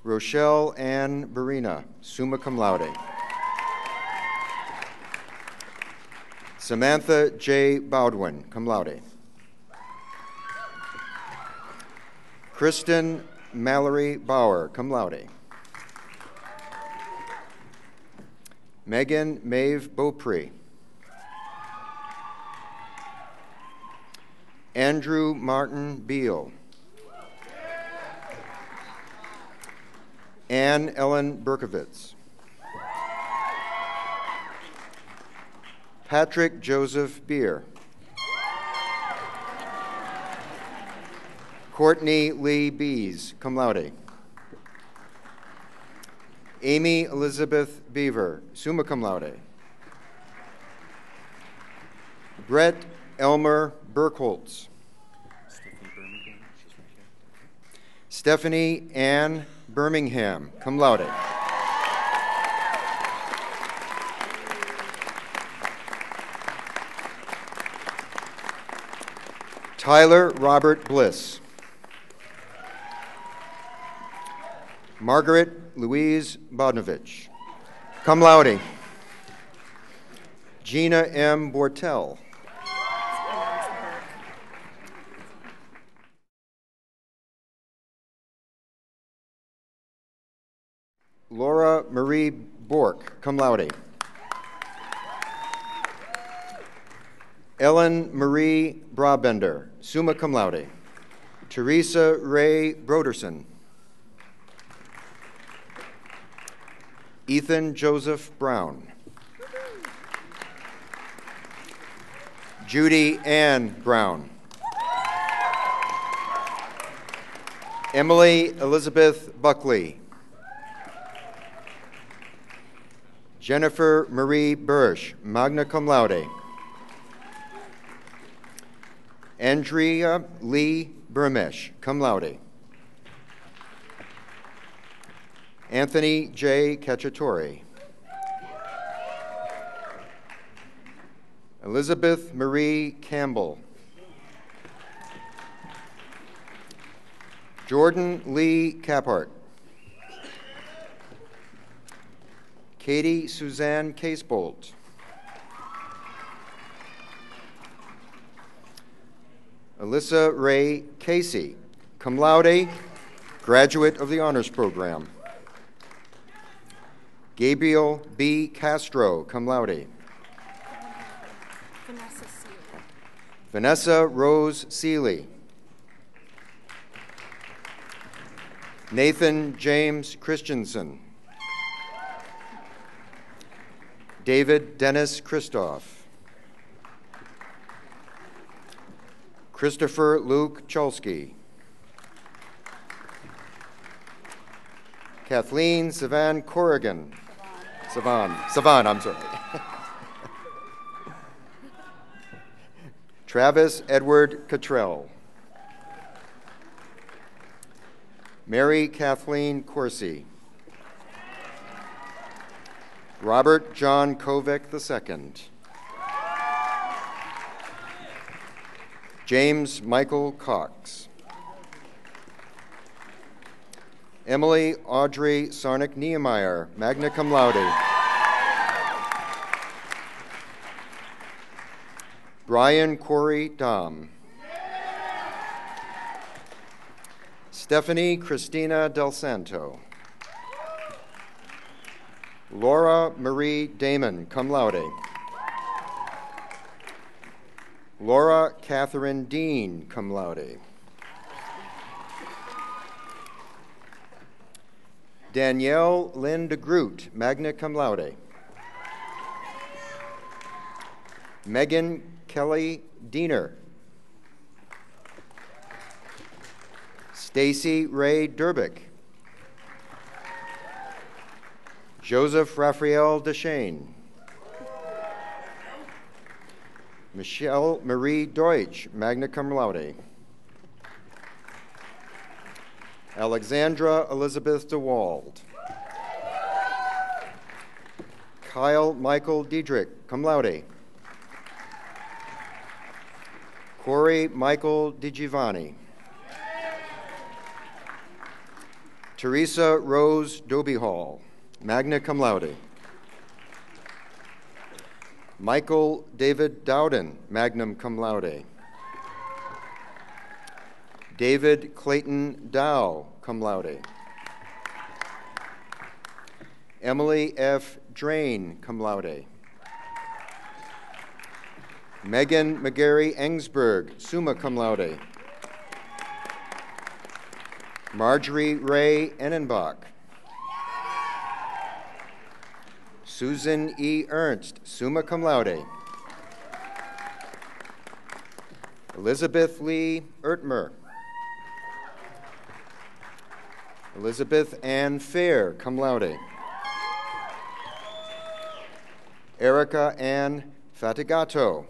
Speaker 8: Rochelle Ann Barina, summa cum laude. Samantha J. Bowdwin, cum laude. Kristen Mallory Bauer, cum laude. Megan Maeve Beaupre. Andrew Martin Beal. Ann Ellen Berkovitz. Patrick Joseph Beer. Courtney Lee Bees, cum laude. Amy Elizabeth Beaver, summa cum laude. Brett Elmer Burkholtz. Stephanie Ann Birmingham, cum laude. Tyler Robert Bliss. Margaret Louise Bodnovich, cum laude. Gina M. Bortel. Laura Marie Bork, cum laude. Ellen Marie Brabender, summa cum laude. Teresa Ray Broderson. Ethan Joseph Brown. Judy Ann Brown. Emily Elizabeth Buckley. Jennifer Marie Bursch, magna cum laude. Andrea Lee Burmesh, cum laude. Anthony J. Cacciatore. Elizabeth Marie Campbell. Jordan Lee Caphart. Katie Suzanne Casebolt. Alyssa Ray Casey, cum laude, graduate of the Honors Program. Gabriel B. Castro, cum laude. Vanessa Rose Seeley. Nathan James Christensen. David Dennis Christoph. Christopher Luke Cholsky. Kathleen Savan Corrigan. Savan, I'm sorry. Travis Edward Cottrell. Mary Kathleen Corsi. Robert John Kovac II. James Michael Cox. Emily Audrey Sarnik Niemeyer, magna cum laude. Brian Corey Dom. Stephanie Christina Del Santo. Laura Marie Damon, cum laude. Laura Catherine Dean, cum laude. Danielle Lynn DeGroot, magna cum laude. Megan Kelly Diener. Stacy Ray Durbick. Joseph Raphael Deschênes. Michelle Marie Deutsch, magna cum laude. Alexandra Elizabeth DeWald. Kyle Michael Diedrich, cum laude. Corey Michael DiGiovanni. Teresa Rose Dobie-Hall, magna cum laude. Michael David Dowden, magna cum laude. David Clayton Dow, cum laude. Emily F. Drain, cum laude. Megan McGarry Engsberg, summa cum laude. Marjorie Ray Ennenbach. Susan E. Ernst, summa cum laude. Elizabeth Lee Ertmer. Elizabeth Ann Fair, cum laude. Erica Ann Fatigato.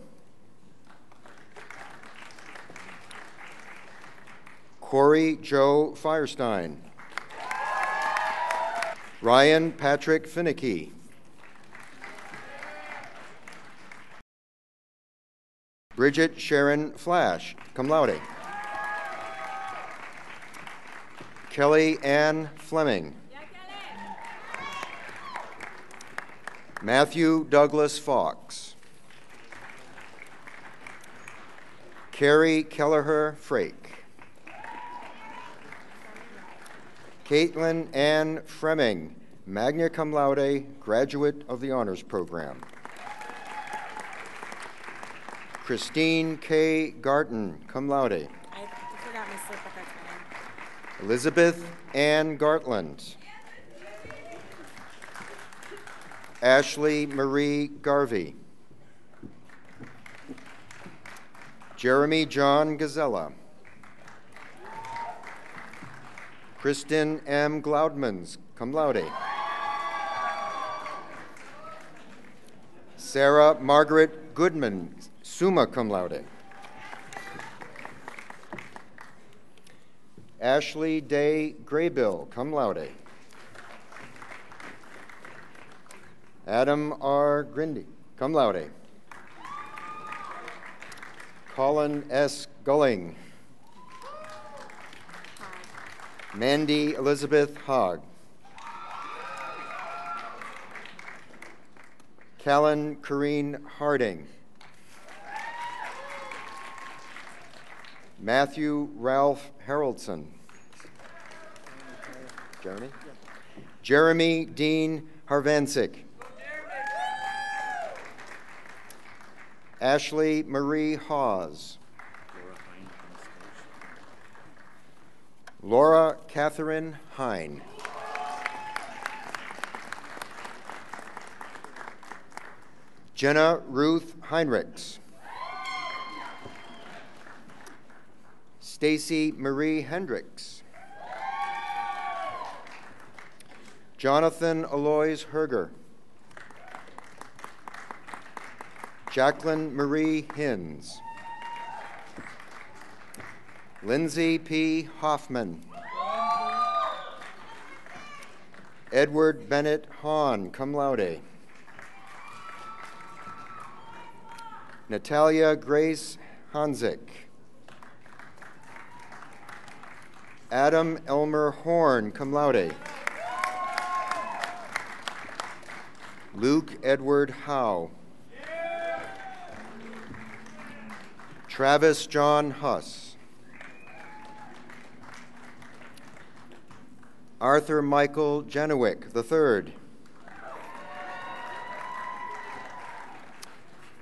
Speaker 8: Corey Joe Firestein. Ryan Patrick Finicky. Bridget Sharon Flash, cum laude. Kelly Ann Fleming. Matthew Douglas Fox. Carrie Kelleher Frake. Caitlin Ann Fremming, magna cum laude, graduate of the Honors Program. Christine K. Garton, cum laude.
Speaker 9: I forgot my slip, but that's fine.
Speaker 8: Elizabeth Ann Gartland. Ashley Marie Garvey. Jeremy John Gazella. Kristen M. Glaudmans, cum laude. Sarah Margaret Goodman, summa cum laude. Ashley Day Graybill, cum laude. Adam R. Grindy, cum laude. Colin S. Gulling. Mandy Elizabeth Hogg. Callan Corrine Harding. Matthew Ralph Haroldson. Jeremy? Jeremy Dean Harvancic. Ashley Marie Hawes. Laura Catherine Hine. Jenna Ruth Heinrichs. Stacy Marie Hendricks. Jonathan Aloys Herger. Jacqueline Marie Hins. Lindsay P. Hoffman. Edward Bennett Hahn, cum laude. Natalia Grace Hanzik. Adam Elmer Horn, cum laude. Luke Edward Howe. Travis John Huss. Arthur Michael Janowick III.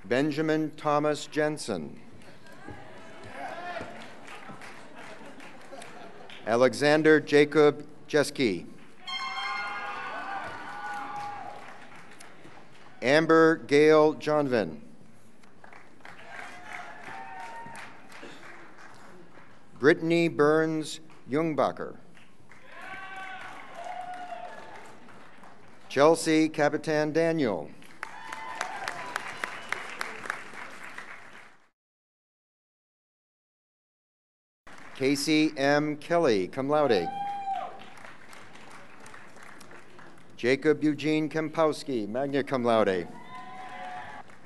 Speaker 8: Benjamin Thomas Jensen. Alexander Jacob Jeske. Amber Gail Johnvin. Brittany Burns Jungbacher. Chelsea Capitan Daniel. Casey M. Kelly, cum laude. Jacob Eugene Kempowski, magna cum laude.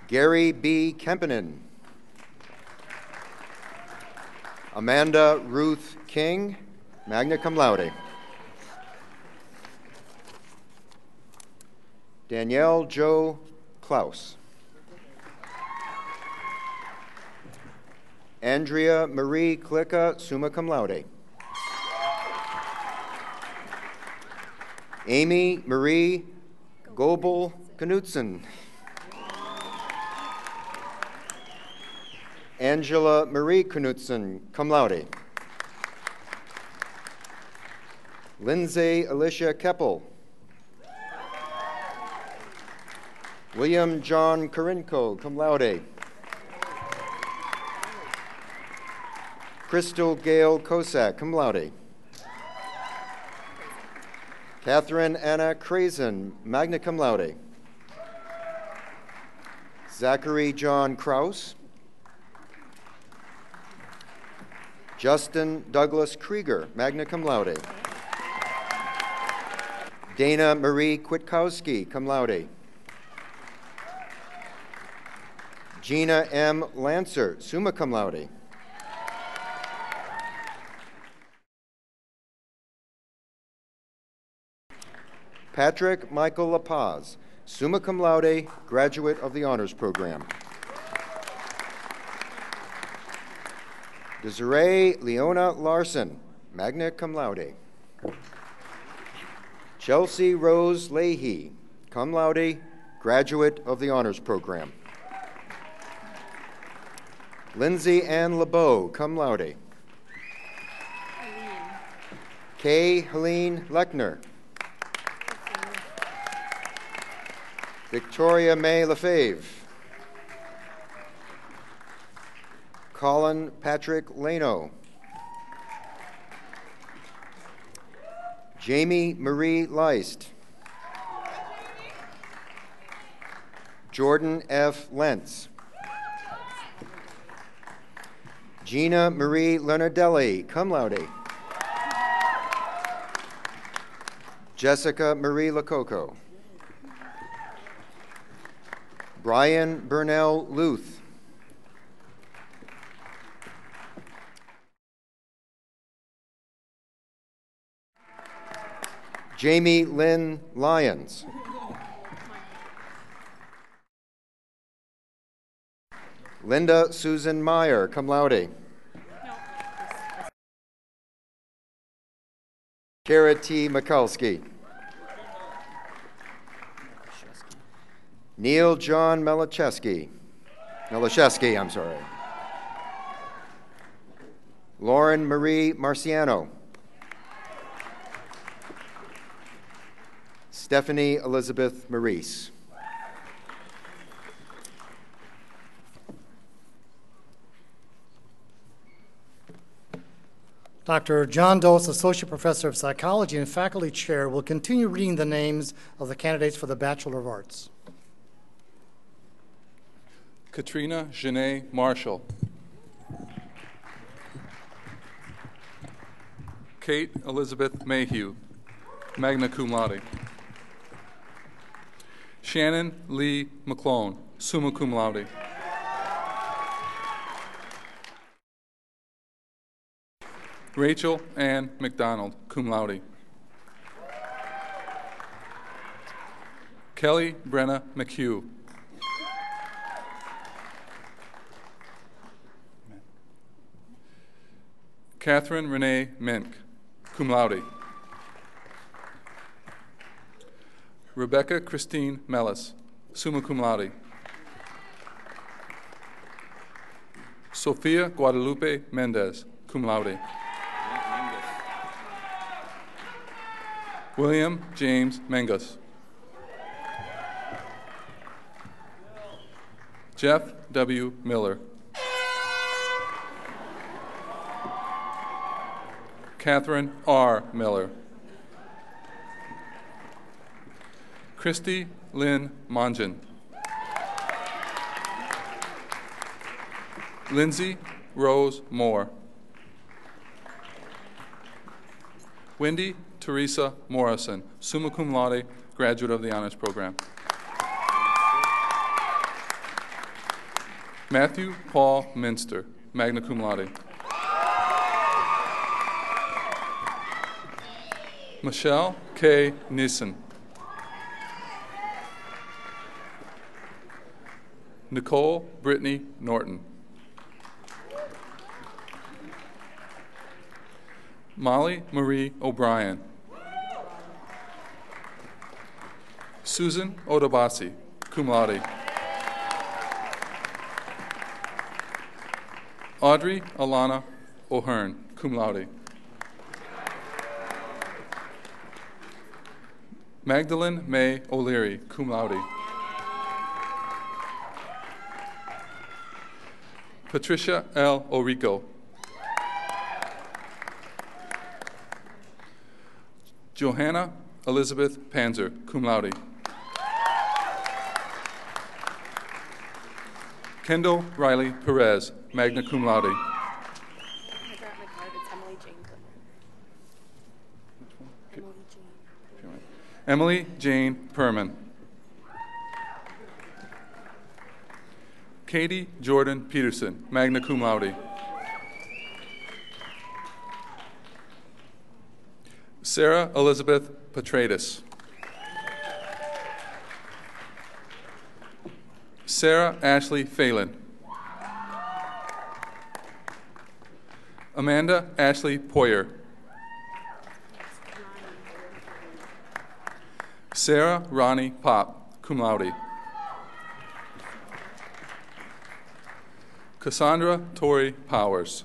Speaker 8: Gary B. Kempinen. Amanda Ruth King, magna cum laude. Danielle Jo Klaus. Andrea Marie Klicka, summa cum laude. Amy Marie Goebel Knudsen. Angela Marie Knudsen, cum laude. Lindsay Alicia Keppel. William John Karinko, cum laude. Crystal Gail Kosak, cum laude. Catherine Anna Crazen, magna cum laude. Zachary John Kraus. Justin Douglas Krieger, magna cum laude. Dana Marie Kwiatkowski, cum laude. Gina M. Lancer, summa cum laude. Patrick Michael LaPaz, summa cum laude, graduate of the Honors Program. Desiree Leona Larson, magna cum laude. Chelsea Rose Leahy, cum laude, graduate of the Honors Program. Lindsay Ann LeBeau, cum laude. Kay Helene Lechner. Victoria May Lefebvre. Colin Patrick Lano. Jamie Marie Leist. Jordan F. Lentz. Gina Marie Leonardelli, cum laude. Jessica Marie Lococo. Brian Burnell Luth. Jamie Lynn Lyons. Linda Susan Meyer, cum laude. Kara T. Mikulski. Neil John Melachewski, I'm sorry. Lauren Marie Marciano. Stephanie Elizabeth Maurice.
Speaker 3: Dr. John Dose, Associate Professor of Psychology and Faculty Chair, will continue reading the names of the candidates for the Bachelor of Arts.
Speaker 10: Katrina Janae Marshall. Kate Elizabeth Mayhew, magna cum laude. Shannon Lee McClone, summa cum laude. Rachel Ann McDonald, cum laude. Kelly Brenna McHugh. Catherine Renee Mink, cum laude. Rebecca Christine Mellis, summa cum laude. Sophia Guadalupe Mendez, cum laude. William James Mengus. Jeff W. Miller. Catherine R. Miller. Christy Lynn Mongen. Lindsay Rose Moore. Wendy Teresa Morrison, summa cum laude, graduate of the Honors Program. Matthew Paul Minster, magna cum laude. Michelle K. Nissen. Nicole Brittany Norton. Molly Marie O'Brien. Susan Odabasi, cum laude. Audrey Alana O'Hearn, cum laude. Magdalene May O'Leary, cum laude. Patricia L. Orico. Johanna Elizabeth Panzer, cum laude. Kendall Riley Perez, magna cum laude. Emily Jane Perman. Katie Jordan Peterson, magna cum laude. Sarah Elizabeth Petratus. Sarah Ashley Phelan. Amanda Ashley Poyer. Sarah Ronnie Pop, cum laude. Cassandra Tori Powers.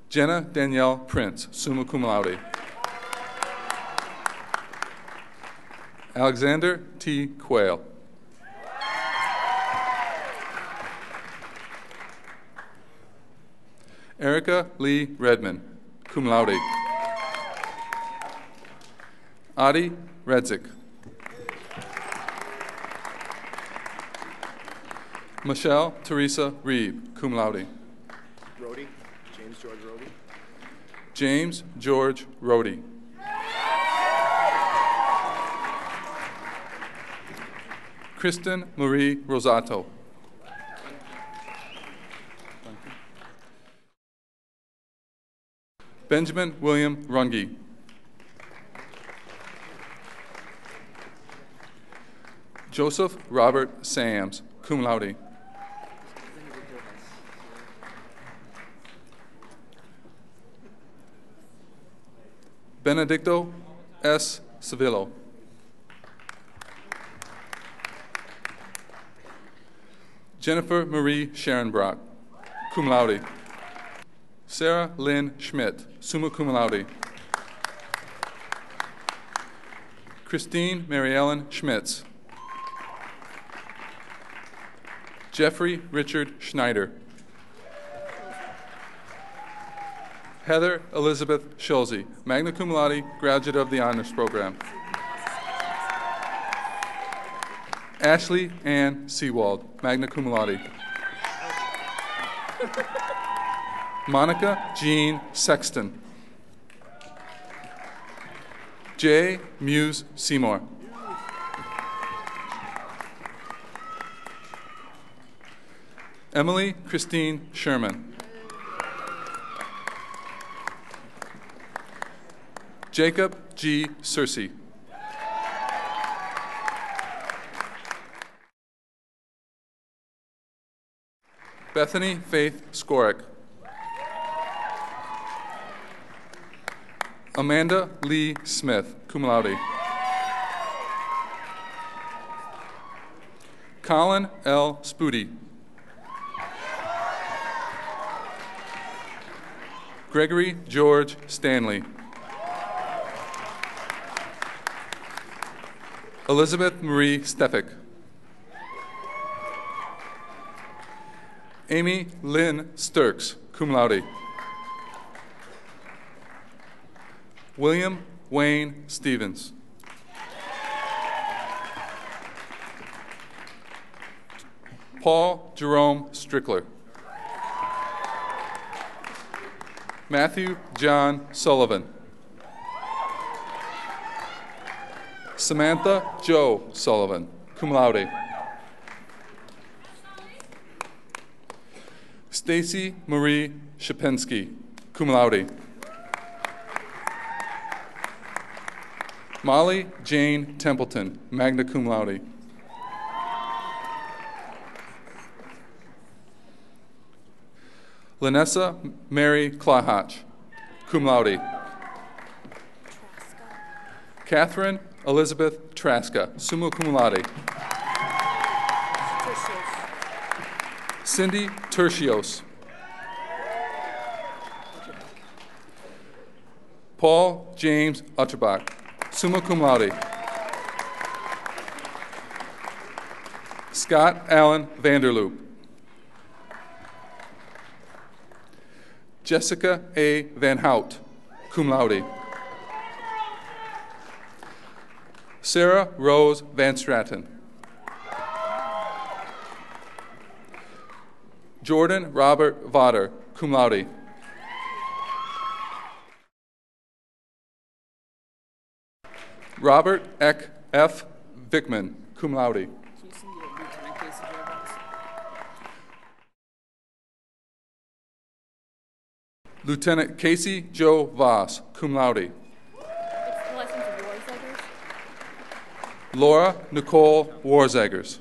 Speaker 10: Jenna Danielle Prince, summa cum laude. Alexander T. Quayle. Erica Lee Redmond, cum laude. Adi Redzik. Michelle Teresa Reeve, cum laude.
Speaker 11: Rhodey, James George Rhodey.
Speaker 10: James George Rhodey. Kristen Marie Rosato. Benjamin William Runge. Joseph Robert Sams, cum laude. Benedicto S. Civillo. Jennifer Marie Sharonbrock, cum laude. Sarah Lynn Schmidt, summa cum laude. Christine Mary Ellen Schmitz. Jeffrey Richard Schneider. Heather Elizabeth Schulze, magna cum laude, graduate of the Honors Program. Ashley Ann Seawald, magna cum laude. Monica Jean Sexton. J. Muse Seymour. Emily Christine Sherman. Jacob G. Searcy. Bethany Faith Skorick. Amanda Lee Smith, cum laude. Colin L. Spoody. Gregory George Stanley. Elizabeth Marie Stefik. Amy Lynn Sturks, cum laude. William Wayne Stevens. Paul Jerome Strickler. Matthew John Sullivan. Samantha Jo Sullivan, cum laude. Stacy Marie Shapensky, cum laude. Molly Jane Templeton, magna cum laude. Lanessa Mary Klahach, cum laude. Catherine Elizabeth Traska, summa cum laude. Cindy Tertios. Paul James Utterbach, summa cum laude. Scott Allen Vanderloop. Jessica A. Van Hout, cum laude. Sarah Rose Van Straten. Jordan Robert Votter, cum laude. Robert Eck F. Vickman, cum laude. Lieutenant Casey Joe Voss, cum laude. Laura Nicole Warzeggers.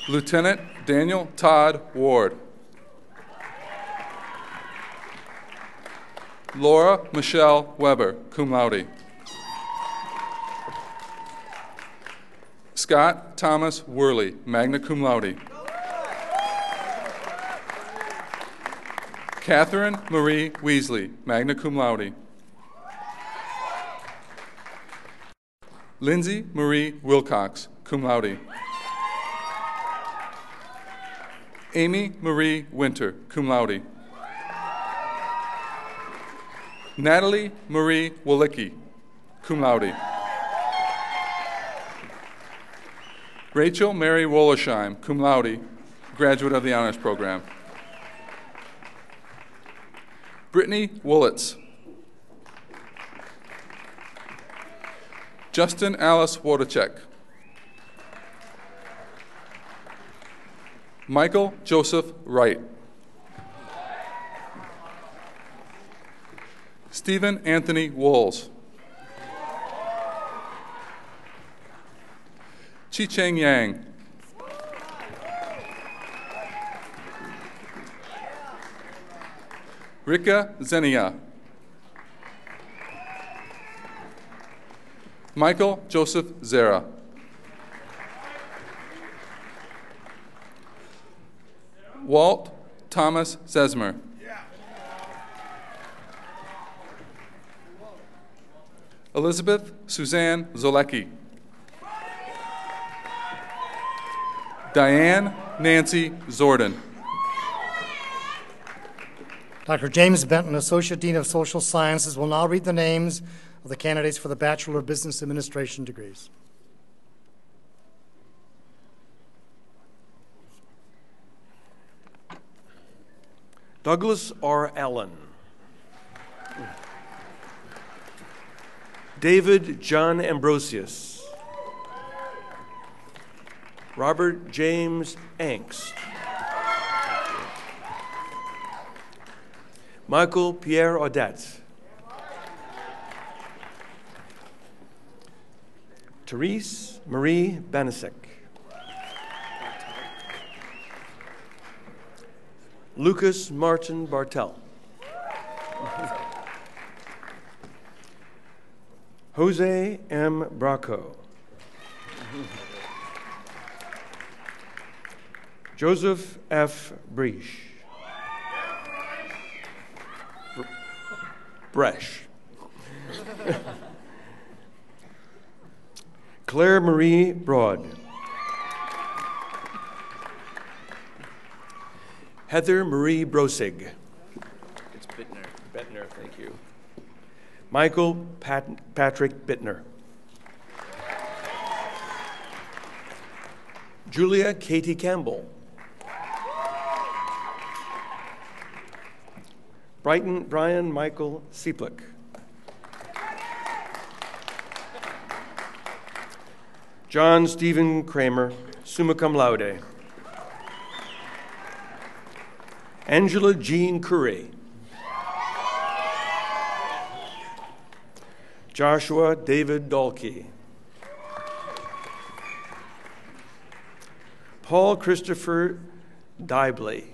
Speaker 10: Lieutenant Daniel Todd Ward. Laura Michelle Weber, cum laude. Scott Thomas Worley, magna cum laude. Catherine Marie Weasley, magna cum laude. Lindsay Marie Wilcox, cum laude. Amy Marie Winter, cum laude. Natalie Marie Walicki, cum laude. Rachel Mary Wollersheim, cum laude, graduate of the Honors Program. Brittany Woolitz. Justin Alice Wodacek. Michael Joseph Wright. Stephen Anthony Walls. Chi-Cheng Yang. Rika Zenia. Michael Joseph Zera. Walt Thomas Zesmer. Elizabeth Suzanne Zolecki. Diane Nancy Zorden.
Speaker 3: Dr. James Benton, Associate Dean of Social Sciences, will now read the names of the candidates for the Bachelor of Business Administration degrees.
Speaker 12: Douglas R. Allen. David John Ambrosius. Robert James Angst. Michael Pierre Audet. Therese Marie Banasek. Lucas Martin Bartel. Jose M. Bracco. Joseph F. Brash. Brash. Claire Marie Broad. Heather Marie Brosig.
Speaker 11: It's Bittner.
Speaker 12: Bittner, thank you. Michael Patrick Bittner. Julia Katie Campbell. Brian Michael Sieplick. John Stephen Kramer, summa cum laude. Angela Jean Curry. Joshua David Dalkey. Paul Christopher Dibley.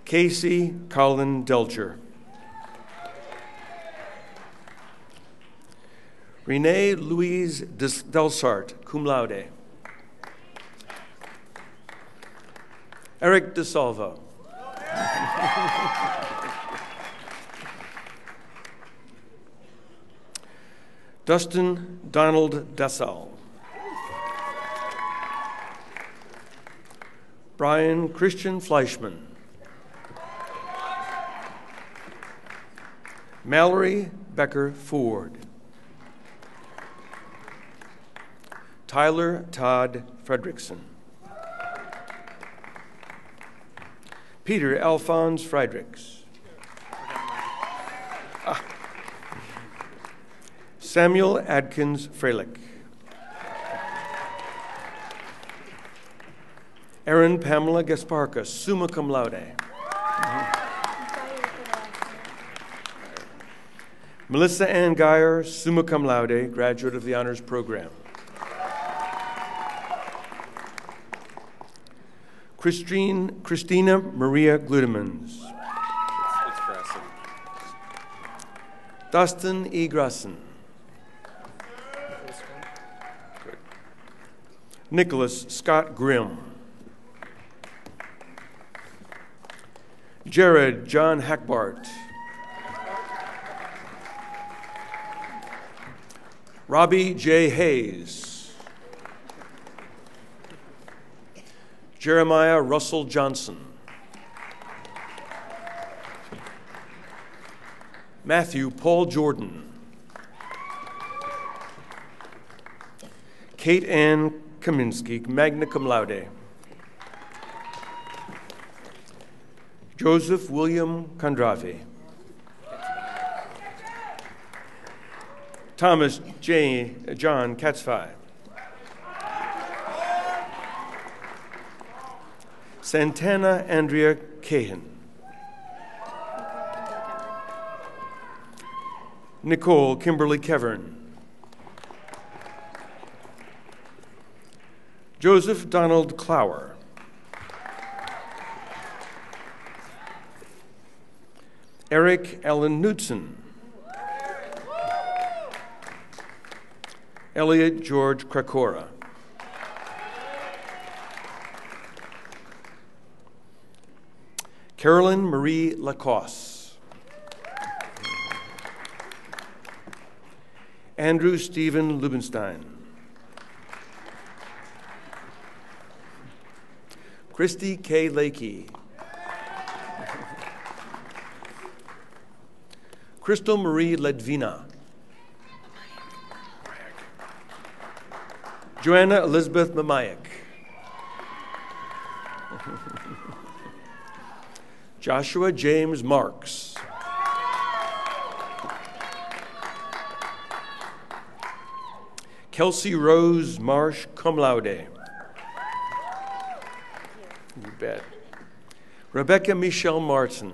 Speaker 12: Casey Colin Delger. Renee Louise Delsart, cum laude. Eric DeSalvo. Dustin Donald Dessau. Brian Christian Fleischman. Mallory Becker Ford. Tyler Todd Fredrickson. Peter Alphonse Friedrichs. Samuel Adkins Freilich. Erin Pamela Gasparka, summa cum laude. Melissa Ann Geyer, summa cum laude, graduate of the Honors Program. Christina Maria Gludemans.
Speaker 11: It's Kress.
Speaker 12: Dustin E. Grussen. Nicholas Scott Grimm. Jared John Hackbart. Robbie J. Hayes. Jeremiah Russell Johnson. Matthew Paul Jordan. Kate Ann Kaminsky, magna cum laude. Joseph William Kondravi. Thomas John Katzfei. Santana Andrea Cahan. Nicole Kimberly Kevern. Joseph Donald Clower. Eric Allen Knudsen. Elliot George Krakora. Carolyn Marie Lacoste. Andrew Stephen Lubenstein. Christy K. Lakey. Crystal Marie Ledvina. Joanna Elizabeth Mamayak. Joshua James Marks. Kelsey Rose Marsh, cum laude. You bet. Rebecca Michelle Martin.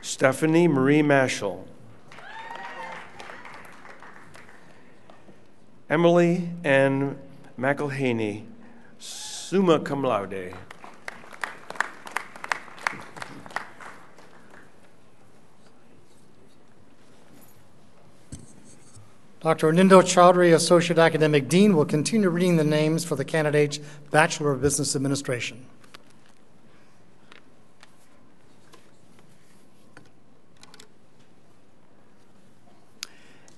Speaker 12: Stephanie Marie Mashall. Emily Ann McElhaney, summa cum laude.
Speaker 3: Dr. Anindo Chowdhury, Associate Academic Dean, will continue reading the names for the candidates Bachelor of Business Administration.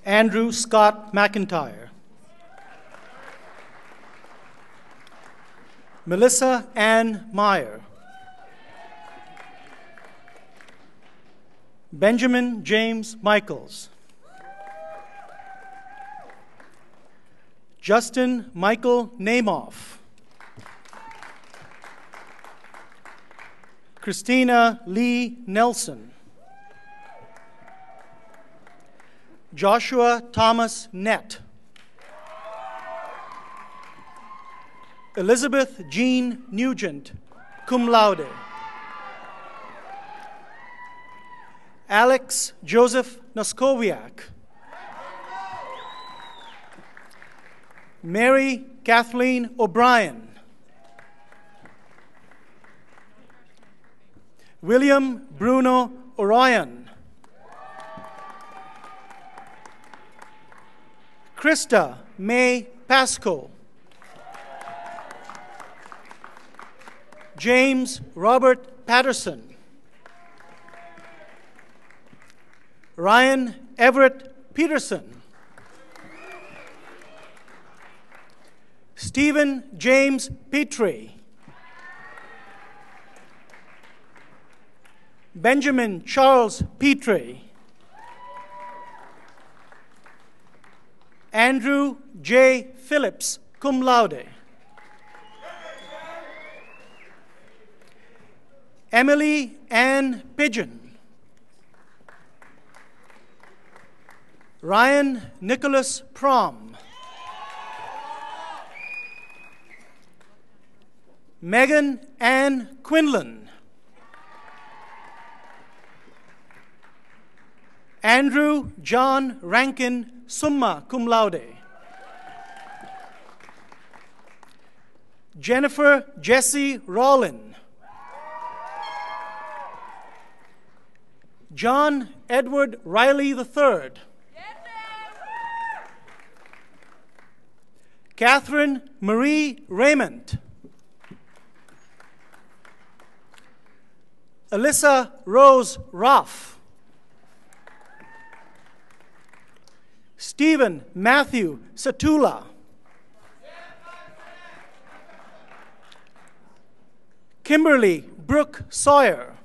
Speaker 13: Andrew Scott McIntyre. Melissa Ann Meyer. Benjamin James Michaels. Justin Michael Namoff. Christina Lee Nelson. Joshua Thomas Nett. Elizabeth Jean Nugent, cum laude. Alex Joseph Noskowiak. Mary Kathleen O'Brien. William Bruno Orion. Krista May Pasco. James Robert Patterson. Ryan Everett Peterson. Stephen James Petrie. Benjamin Charles Petrie. Andrew J. Phillips, cum laude. Emily Ann Pigeon. Ryan Nicholas Prom. Megan Ann Quinlan. Andrew John Rankin, summa cum laude. Jennifer Jessie Rollin. John Edward Riley III. Catherine Marie Raymond. Alyssa Rose Roff. Stephen Matthew Satula. Kimberly Brooke Sawyer.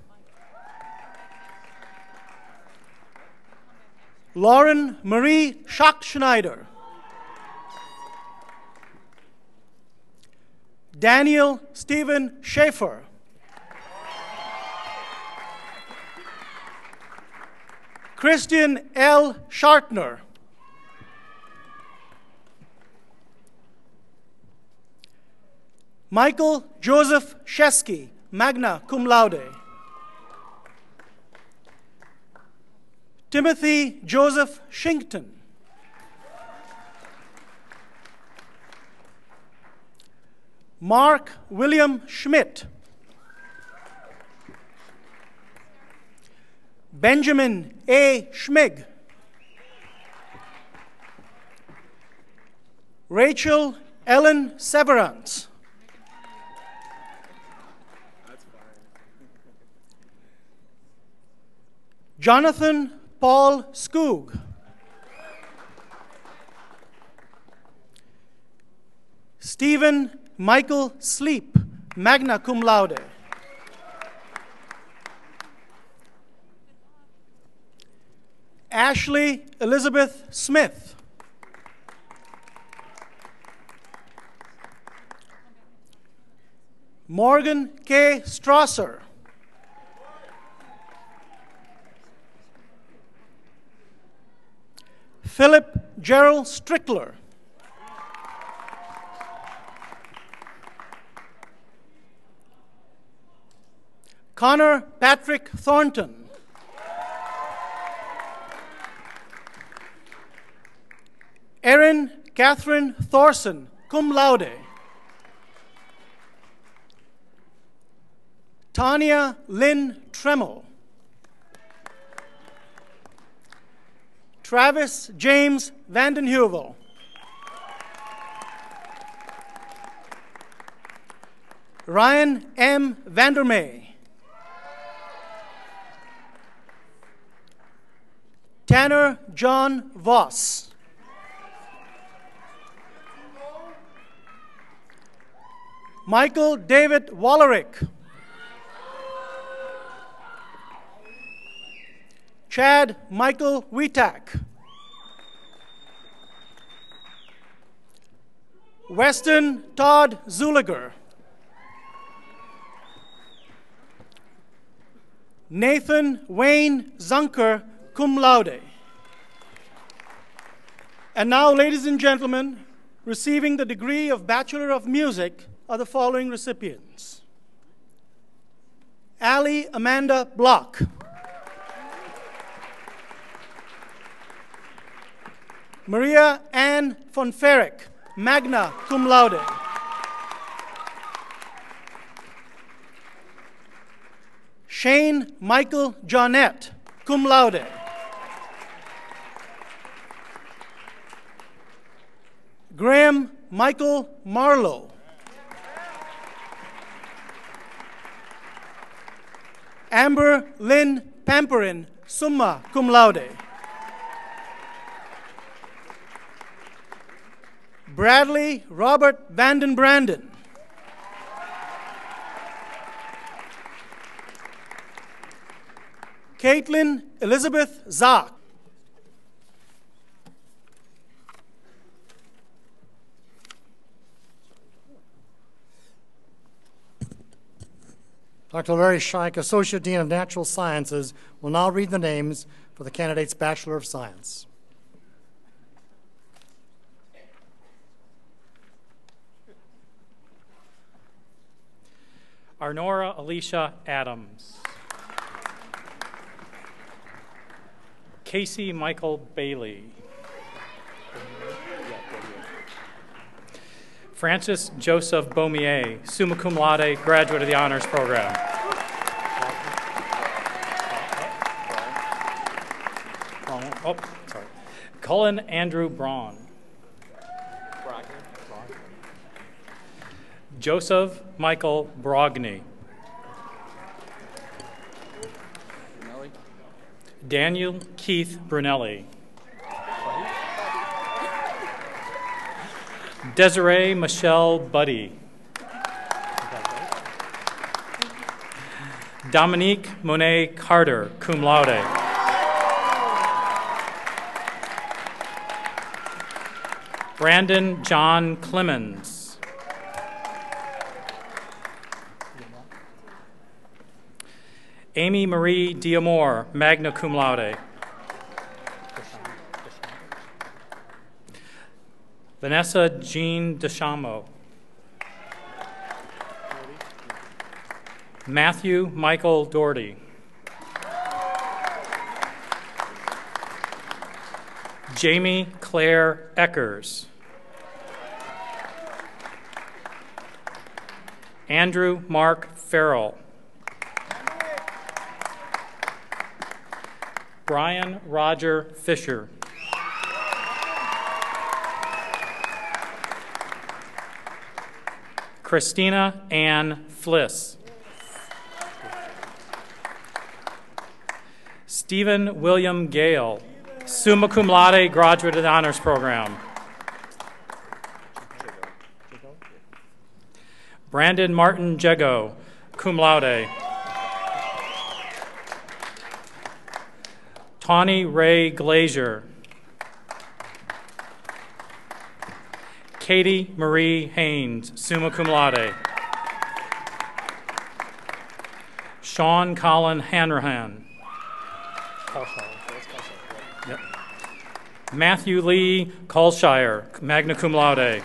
Speaker 13: Lauren Marie Schachtschneider. Daniel Stephen Schaefer. Christian L. Schartner. Michael Joseph Shesky, magna cum laude. Timothy Joseph Shinkton. Mark William Schmidt. Benjamin A. Schmig. Rachel Ellen Severance. Jonathan Paul Skoog. Stephen Michael Sleep, magna cum laude. Ashley Elizabeth Smith. Morgan K. Strasser. Philip Gerald Strickler. Connor Patrick Thornton. Erin Catherine Thorson, cum laude. Tanya Lynn Tremmel. Travis James Vanden. Ryan M. Vandermeer. Tanner John Voss. Michael David Wallerick. Chad Michael Witak. Weston Todd Zuliger. Nathan Wayne Zunker, cum laude. And now, ladies and gentlemen, receiving the degree of Bachelor of Music are the following recipients. Allie Amanda Block. Maria Ann von Ferrick, magna cum laude. Shane Michael Johnette, cum laude. Graham Michael Marlowe. Amber Lynn Pamperin, summa cum laude. Bradley Robert Vanden Branden. Caitlin Elizabeth Zock.
Speaker 3: Dr. Larry Scheich, Associate Dean of Natural Sciences, will now read the names for the candidates Bachelor of Science.
Speaker 14: Arnora Alicia Adams. Casey Michael Bailey. Francis Joseph Beaumier, summa cum laude, graduate of the Honors Program. Cullen Andrew Braun. Joseph Michael Brogny. Daniel Keith Brunelli. Desiree Michelle Buddy. Dominique Monet Carter, cum laude. Brandon John Clemens. Amy Marie Diamore, magna cum laude. Vanessa Jean Deschamo. Matthew Michael Doherty. Jamie Claire Eckers. Andrew Mark Farrell. Brian Roger Fisher. Christina Ann Fliss. Stephen William Gale, summa cum laude, graduate of the honors program. Brandon Martin Jego, cum laude. Tawny Ray Glazier. Katie Marie Haynes, summa cum laude. Sean Colin Hanrahan. Yep. Matthew Lee Colshire, magna cum laude.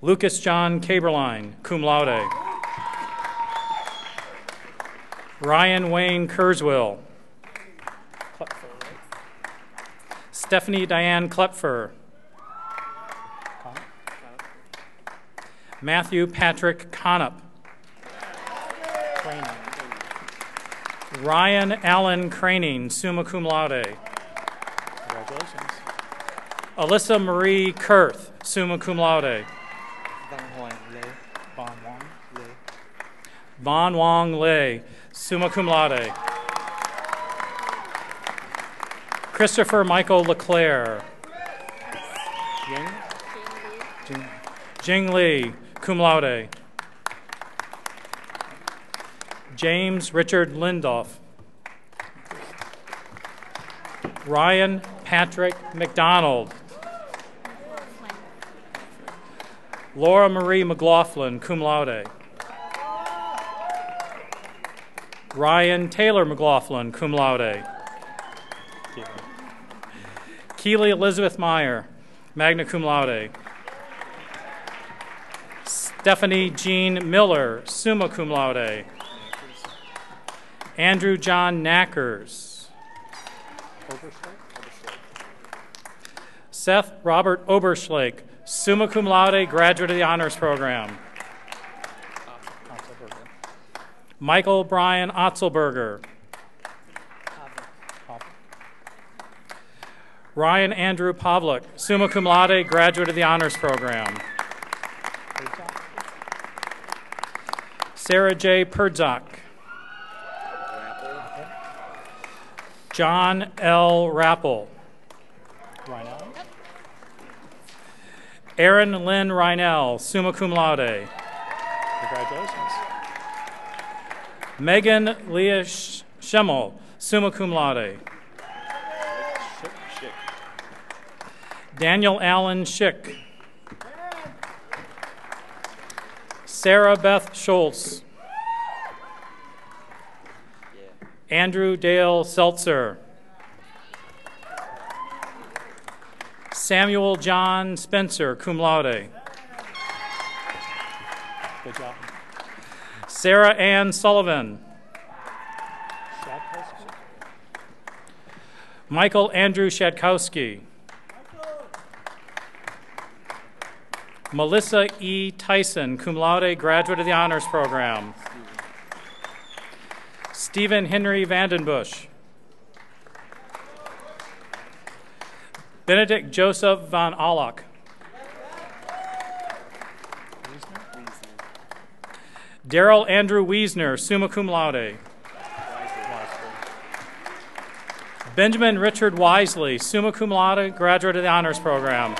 Speaker 14: Lucas John Caberline, cum laude. Ryan Wayne Kurzweil. Stephanie Diane Klepfer. Matthew Patrick Conup. Ryan Allen Craning, summa cum laude. Congratulations. Alyssa Marie Kurth, summa cum laude. Von Wong Lei, summa cum laude. Christopher Michael LeClaire. Jing Lee, cum laude. James Richard Lindoff. Ryan Patrick McDonald. Laura Marie McLaughlin, cum laude. Ryan Taylor McLaughlin, cum laude. Keely Elizabeth Meyer, magna cum laude. Stephanie Jean Miller, summa cum laude. Andrew John Knackers. Seth Robert Oberschlake, summa cum laude, graduate of the honors program. Michael Brian Otzelberger. Ryan Andrew Pavlik, summa cum laude, graduate of the honors program. Sarah J. Perdzak. John L. Rappel. Aaron Lynn Reinell, summa cum laude. Congratulations. Megan Leah Schemmel, summa cum laude. Daniel Allen Schick. Sarah Beth Schultz. Andrew Dale Seltzer. Samuel John Spencer, cum laude. Good job. Sarah Ann Sullivan. Michael Andrew Shadkowski. Melissa E. Tyson, cum laude, graduate of the honors program. Stephen Henry Vandenbush. Benedict Joseph van Allock. Daryl Andrew Wiesner, summa cum laude. Benjamin Richard Wisely, summa cum laude, graduate of the Honors Program.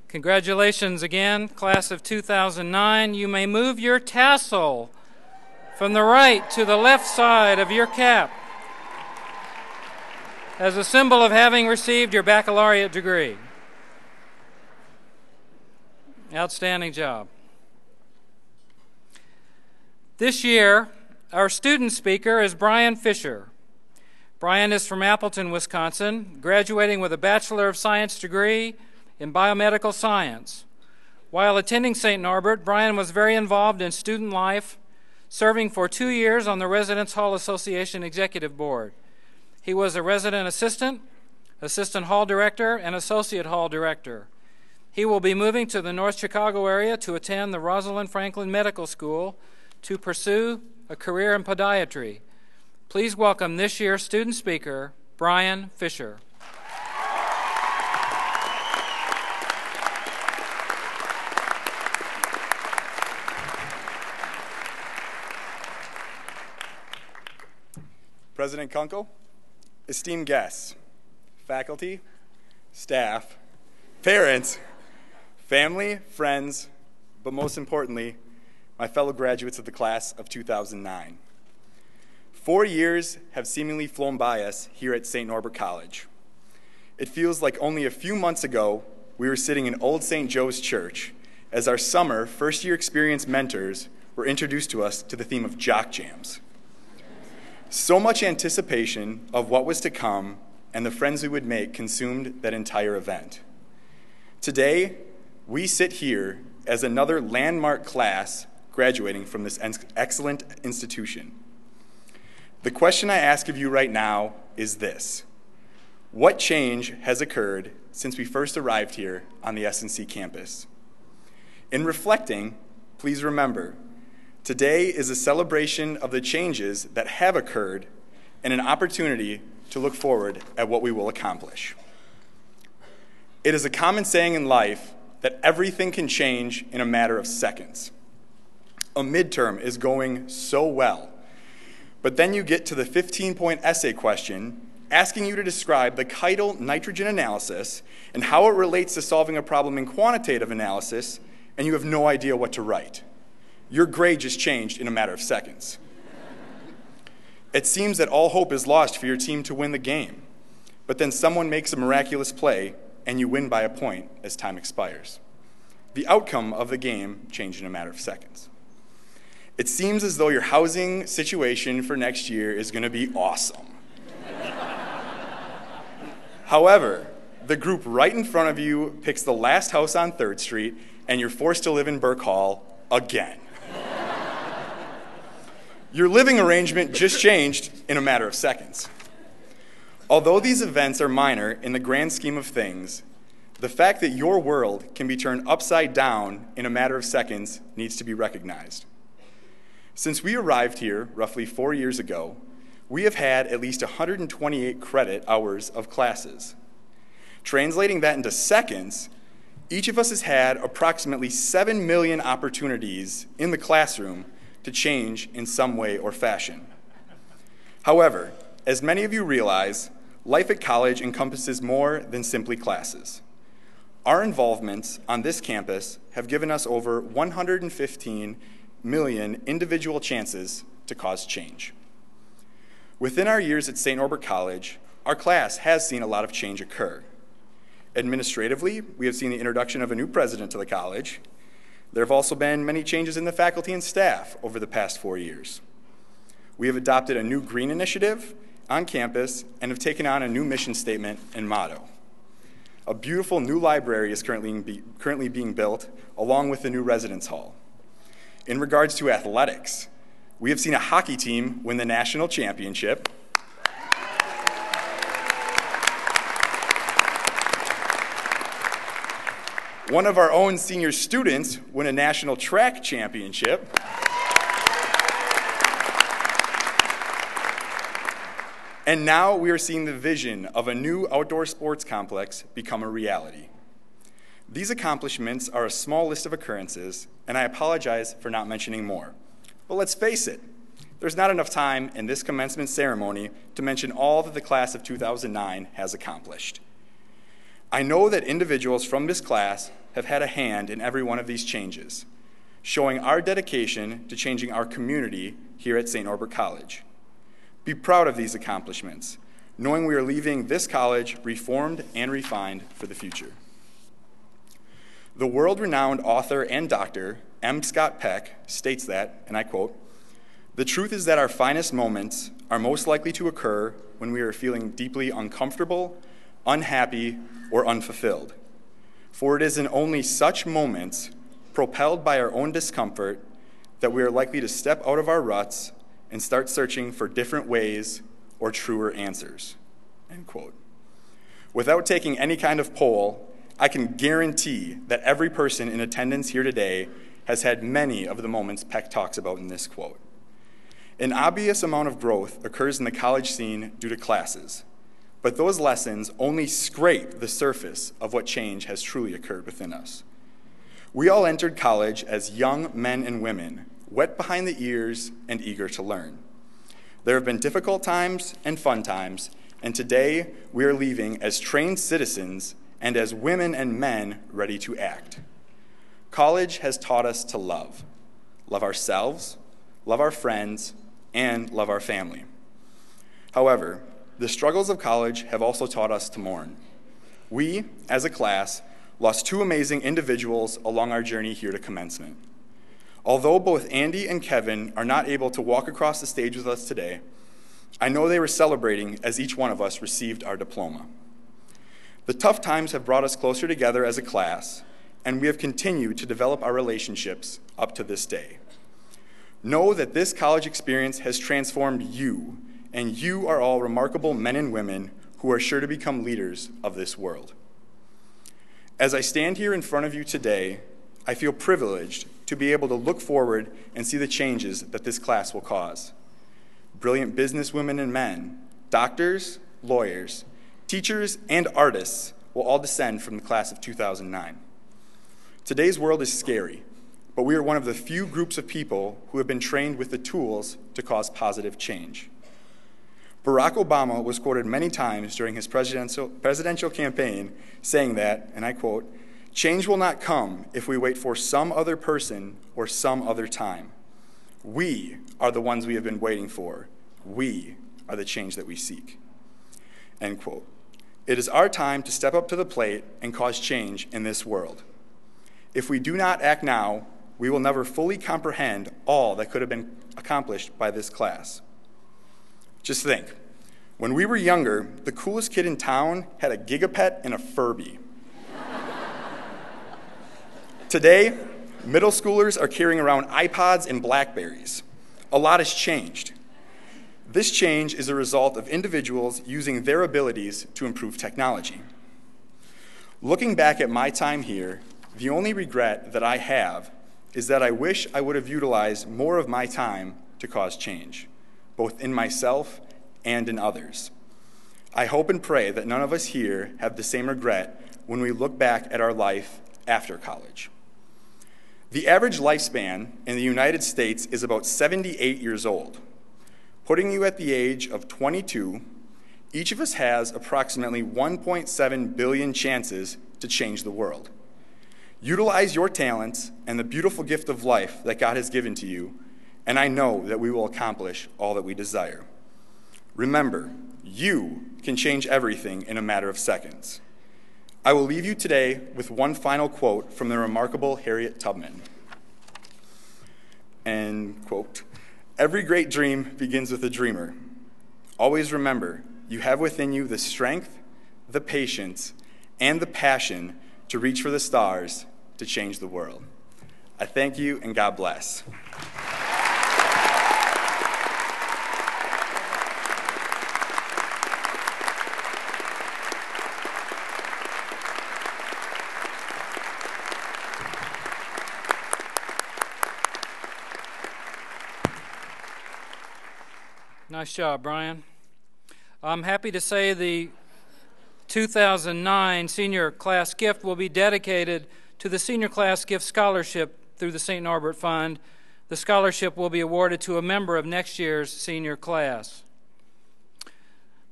Speaker 14: Congratulations again, class of 2009. You may move your tassel from the right to the left side of your cap as a symbol of having received your baccalaureate degree. Outstanding job. This year, our student speaker is Brian Fisher. Brian is from Appleton, Wisconsin, graduating with a Bachelor of Science degree in biomedical science. While attending St. Norbert, Brian was very involved in student life, serving for 2 years on the Residence Hall Association Executive Board. He was a resident assistant, assistant hall director, and associate hall director. He will be moving to the North Chicago area to attend the Rosalind Franklin Medical School to pursue a career in podiatry. Please welcome this year's student speaker, Brian Fisher.
Speaker 15: President Kunkel, esteemed guests, faculty, staff, parents, family, friends, but most importantly, my fellow graduates of the class of 2009. 4 years have seemingly flown by us here at St. Norbert College. It feels like only a few months ago we were sitting in Old St. Joe's Church as our summer first-year experience mentors were introduced to us to the theme of jock jams. So much anticipation of what was to come and the friends we would make consumed that entire event. Today, we sit here as another landmark class graduating from this excellent institution. The question I ask of you right now is this: what change has occurred since we first arrived here on the S&C campus? In reflecting, please remember, today is a celebration of the changes that have occurred and an opportunity to look forward at what we will accomplish. It is a common saying in life that everything can change in a matter of seconds. A midterm is going so well, but then you get to the 15-point essay question asking you to describe the Keitel nitrogen analysis and how it relates to solving a problem in quantitative analysis, and you have no idea what to write. Your grade just changed in a matter of seconds. It seems that all hope is lost for your team to win the game, but then someone makes a miraculous play and you win by a point as time expires. The outcome of the game changed in a matter of seconds. It seems as though your housing situation for next year is going to be awesome. However, the group right in front of you picks the last house on 3rd Street and you're forced to live in Burke Hall again. Your living arrangement just changed in a matter of seconds. Although these events are minor in the grand scheme of things, the fact that your world can be turned upside down in a matter of seconds needs to be recognized. Since we arrived here roughly 4 years ago, we have had at least 128 credit hours of classes. Translating that into seconds, each of us has had approximately 7 million opportunities in the classroom to change in some way or fashion. However, as many of you realize, life at college encompasses more than simply classes. Our involvements on this campus have given us over 115 million individual chances to cause change. Within our years at St. Norbert College, our class has seen a lot of change occur. Administratively, we have seen the introduction of a new president to the college. There have also been many changes in the faculty and staff over the past 4 years. We have adopted a new green initiative on campus and have taken on a new mission statement and motto. A beautiful new library is currently being built, along with the new residence hall. In regards to athletics, we have seen a hockey team win the national championship. One of our own senior students win a national track championship. And now we are seeing the vision of a new outdoor sports complex become a reality. These accomplishments are a small list of occurrences, and I apologize for not mentioning more. But let's face it, there's not enough time in this commencement ceremony to mention all that the class of 2009 has accomplished. I know that individuals from this class have had a hand in every one of these changes, showing our dedication to changing our community here at St. Norbert College. Be proud of these accomplishments, knowing we are leaving this college reformed and refined for the future. The world-renowned author and doctor, M. Scott Peck, states that, and I quote, "The truth is that our finest moments are most likely to occur when we are feeling deeply uncomfortable, unhappy, or unfulfilled. For it is in only such moments, propelled by our own discomfort, that we are likely to step out of our ruts and start searching for different ways or truer answers." End quote. Without taking any kind of poll, I can guarantee that every person in attendance here today has had many of the moments Peck talks about in this quote. An obvious amount of growth occurs in the college scene due to classes, but those lessons only scrape the surface of what change has truly occurred within us. We all entered college as young men and women, wet behind the ears and eager to learn. There have been difficult times and fun times, and today we are leaving as trained citizens and as women and men ready to act. College has taught us to love ourselves, love our friends, and love our family. However, the struggles of college have also taught us to mourn. We, as a class, lost two amazing individuals along our journey here to commencement. Although both Andy and Kevin are not able to walk across the stage with us today, I know they were celebrating as each one of us received our diploma. The tough times have brought us closer together as a class, and we have continued to develop our relationships up to this day. Know that this college experience has transformed you, and you are all remarkable men and women who are sure to become leaders of this world. As I stand here in front of you today, I feel privileged to be able to look forward and see the changes that this class will cause. Brilliant businesswomen and men, doctors, lawyers, teachers, and artists will all descend from the class of 2009. Today's world is scary, but we are one of the few groups of people who have been trained with the tools to cause positive change. Barack Obama was quoted many times during his presidential campaign saying that, and I quote, "Change will not come if we wait for some other person or some other time. We are the ones we have been waiting for. We are the change that we seek." End quote. It is our time to step up to the plate and cause change in this world. If we do not act now, we will never fully comprehend all that could have been accomplished by this class. Just think, when we were younger, the coolest kid in town had a gigapet and a Furby. Today, middle schoolers are carrying around iPods and Blackberries. A lot has changed. This change is a result of individuals using their abilities to improve technology. Looking back at my time here, the only regret that I have is that I wish I would have utilized more of my time to cause change, both in myself and in others. I hope and pray that none of us here have the same regret when we look back at our life after college. The average lifespan in the United States is about 78 years old. Putting you at the age of 22, each of us has approximately 1.7 billion chances to change the world. Utilize your talents and the beautiful gift of life that God has given to you, and I know that we will accomplish all that we desire. Remember, you can change everything in a matter of seconds. I will leave you today with one final quote from the remarkable Harriet Tubman. And quote, "Every great dream begins with a dreamer. Always remember, you have within you the strength, the patience, and the passion to reach for the stars to change the world." I thank you, and God bless.
Speaker 1: Nice job, Brian. I'm happy to say the 2009 senior class gift will be dedicated to the Senior Class Gift Scholarship through the St. Norbert Fund. The scholarship will be awarded to a member of next year's senior class.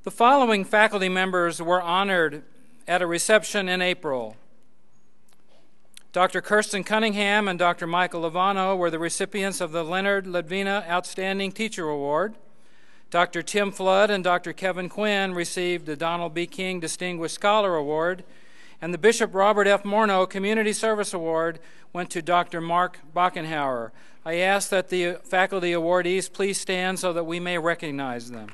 Speaker 1: The following faculty members were honored at a reception in April. Dr. Kirsten Cunningham and Dr. Michael Lovano were the recipients of the Leonard Ledvina Outstanding Teacher Award. Dr. Tim Flood and Dr. Kevin Quinn received the Donald B. King Distinguished Scholar Award, and the Bishop Robert F. Morneau Community Service Award went to Dr. Mark Bockenhauer. I ask that the faculty awardees please stand so that we may recognize them.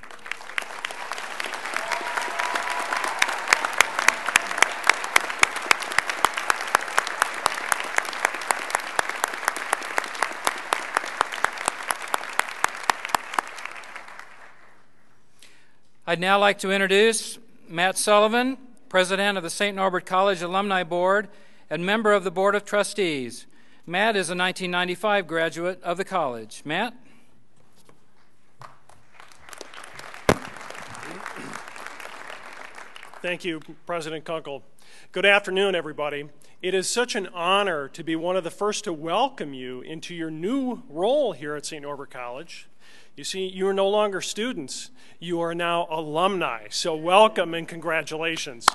Speaker 1: I'd now like to introduce Matt Sullivan, President of the St. Norbert College Alumni Board and member of the Board of Trustees. Matt is a 1995 graduate of the college. Matt?
Speaker 16: Thank you, President Kunkel. Good afternoon, everybody. It is such an honor to be one of the first to welcome you into your new role here at St. Norbert College. You see, you are no longer students. You are now alumni. So welcome and congratulations.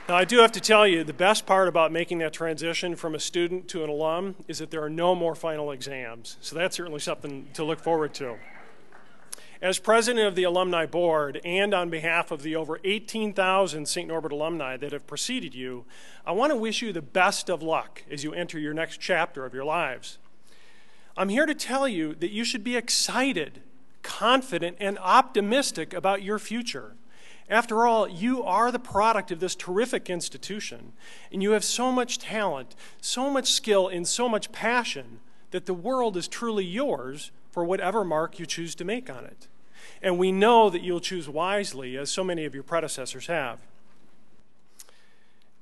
Speaker 16: Now, I do have to tell you, the best part about making that transition from a student to an alum is that there are no more final exams. So that's certainly something to look forward to. As president of the Alumni Board and on behalf of the over 18,000 St. Norbert alumni that have preceded you, I want to wish you the best of luck as you enter your next chapter of your lives. I'm here to tell you that you should be excited, confident, and optimistic about your future. After all, you are the product of this terrific institution, and you have so much talent, so much skill, and so much passion that the world is truly yours for whatever mark you choose to make on it. And we know that you'll choose wisely, as so many of your predecessors have.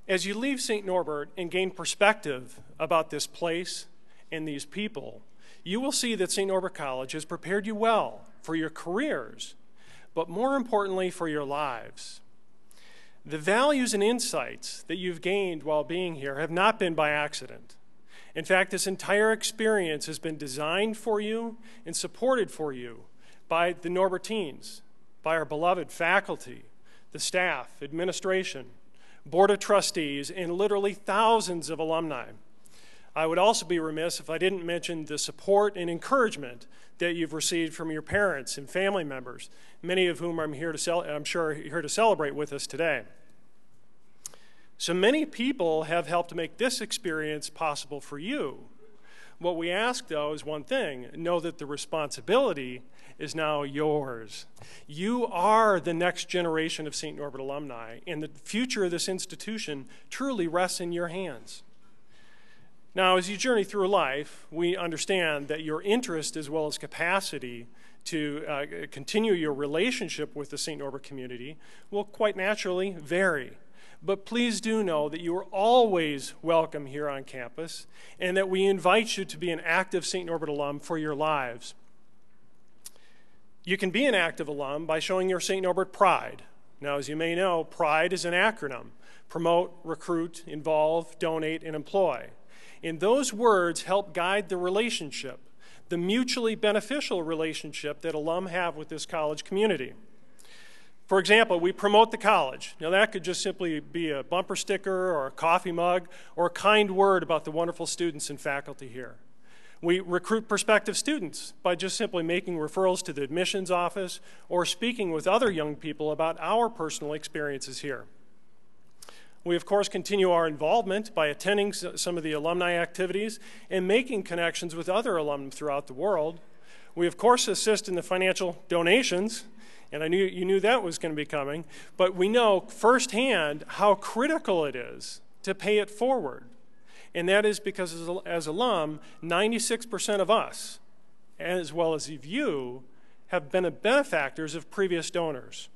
Speaker 16: As you leave St. Norbert and gain perspective about this place and these people, you will see that St. Norbert College has prepared you well for your careers, but more importantly, for your lives. The values and insights that you've gained while being here have not been by accident. In fact, this entire experience has been designed for you and supported for you by the Norbertines, by our beloved faculty, the staff, administration, board of trustees, and literally thousands of alumni. I would also be remiss if I didn't mention the support and encouragement that you've received from your parents and family members, many of whom I'm sure are here to celebrate with us today. So many people have helped to make this experience possible for you. What we ask, though, is one thing: know that the responsibility is now yours. You are the next generation of St. Norbert alumni, and the future of this institution truly rests in your hands. Now, as you journey through life, we understand that your interest as well as capacity to continue your relationship with the St. Norbert community will quite naturally vary. But please do know that you are always welcome here on campus and that we invite you to be an active St. Norbert alum for your lives. You can be an active alum by showing your St. Norbert pride. Now, as you may know, PRIDE is an acronym: promote, recruit, involve, donate, and employ. And those words help guide the relationship, the mutually beneficial relationship that alum have with this college community. For example, we promote the college. Now, that could just simply be a bumper sticker or a coffee mug or a kind word about the wonderful students and faculty here. We recruit prospective students by just simply making referrals to the admissions office or speaking with other young people about our personal experiences here. We, of course, continue our involvement by attending some of the alumni activities and making connections with other alumni throughout the world. We, of course, assist in the financial donations, and you knew that was going to be coming, but we know firsthand how critical it is to pay it forward. And that is because as alum, 96% of us, as well as you, have been benefactors of previous donors.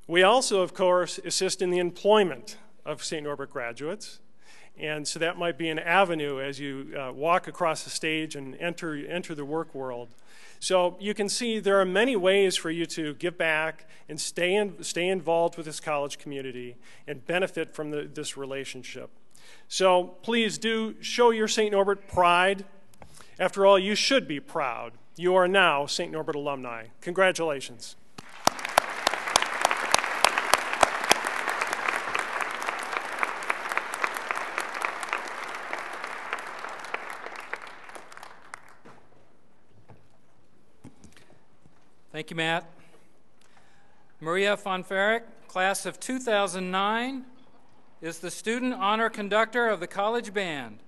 Speaker 16: We also, of course, assist in the employment of St. Norbert graduates. And so that might be an avenue as you walk across the stage and enter the work world. So you can see there are many ways for you to give back and stay involved with this college community and benefit from this relationship. So please do show your St. Norbert pride. After all, you should be proud. You are now St. Norbert alumni. Congratulations.
Speaker 1: Thank you, Matt. Maria von Farrick, class of 2009, is the student honor conductor of the college band.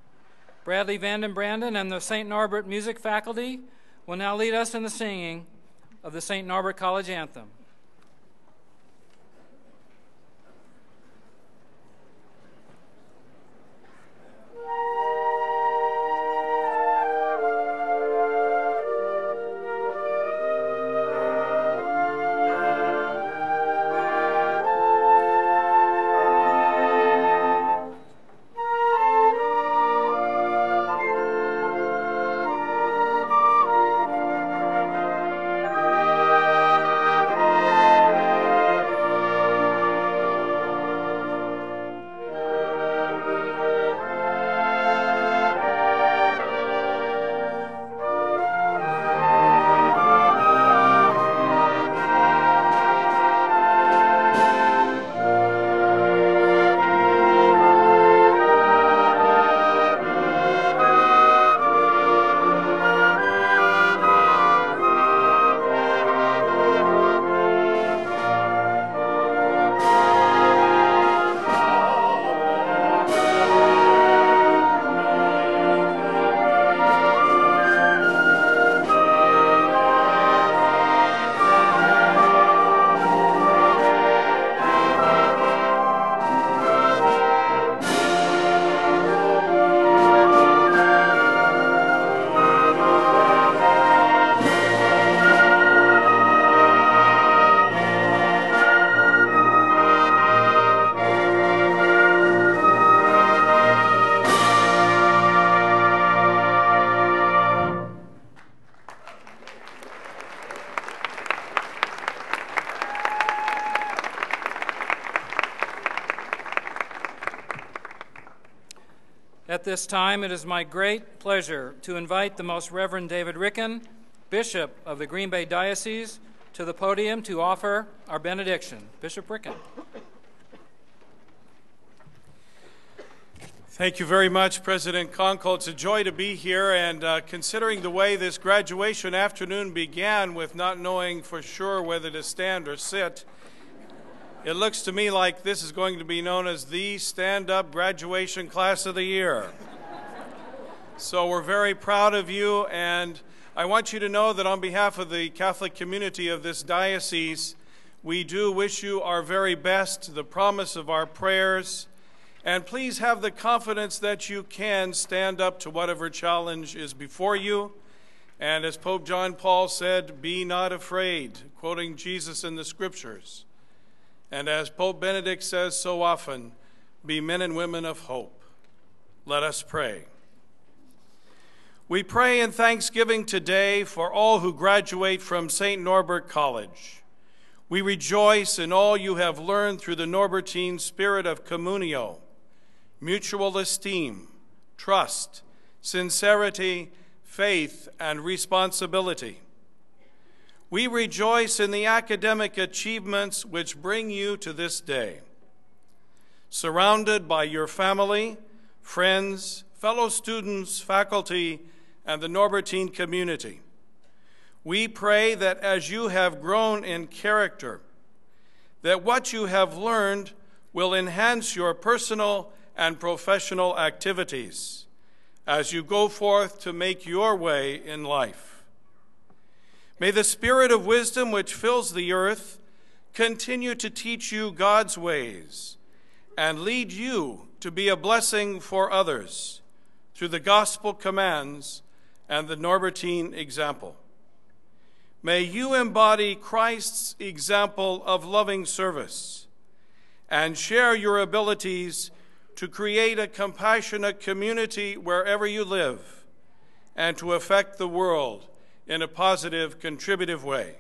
Speaker 1: Bradley Vanden Branden and the St. Norbert music faculty will now lead us in the singing of the St. Norbert College anthem. At this time, it is my great pleasure to invite the Most Reverend David Ricken, Bishop of the Green Bay Diocese, to the podium to offer our benediction. Bishop Ricken.
Speaker 17: Thank you very much, President Kunkel. It's a joy to be here, and considering the way this graduation afternoon began with not knowing for sure whether to stand or sit, it looks to me like this is going to be known as the stand-up graduation class of the year. So we're very proud of you, and I want you to know that on behalf of the Catholic community of this diocese, we do wish you our very best, the promise of our prayers, and please have the confidence that you can stand up to whatever challenge is before you. And as Pope John Paul said, be not afraid, quoting Jesus in the scriptures. And as Pope Benedict says so often, be men and women of hope. Let us pray. We pray in thanksgiving today for all who graduate from St. Norbert College. We rejoice in all you have learned through the Norbertine spirit of communio, mutual esteem, trust, sincerity, faith, and responsibility. We rejoice in the academic achievements which bring you to this day. Surrounded by your family, friends, fellow students, faculty, and the Norbertine community. We pray that as you have grown in character, that what you have learned will enhance your personal and professional activities as you go forth to make your way in life. May the spirit of wisdom which fills the earth continue to teach you God's ways and lead you to be a blessing for others through the gospel commands and the Norbertine example. May you embody Christ's example of loving service and share your abilities to create a compassionate community wherever you live and to affect the world in a positive, contributive way.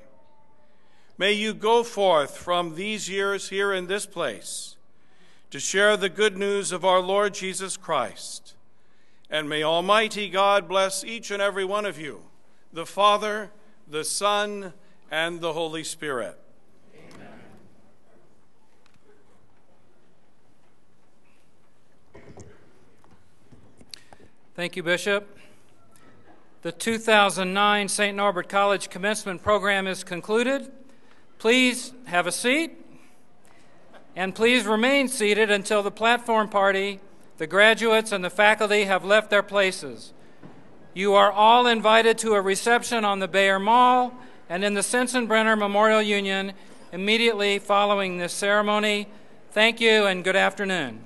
Speaker 17: May you go forth from these years here in this place to share the good news of our Lord Jesus Christ. And may Almighty God bless each and every one of you, the Father, the Son, and the Holy Spirit.
Speaker 1: Amen. Thank you, Bishop. The 2009 St. Norbert College Commencement program is concluded. Please have a seat, and please remain seated until the platform party, the graduates, and the faculty have left their places. You are all invited to a reception on the Bayer Mall and in the Sensenbrenner Memorial Union immediately following this ceremony. Thank you and good afternoon.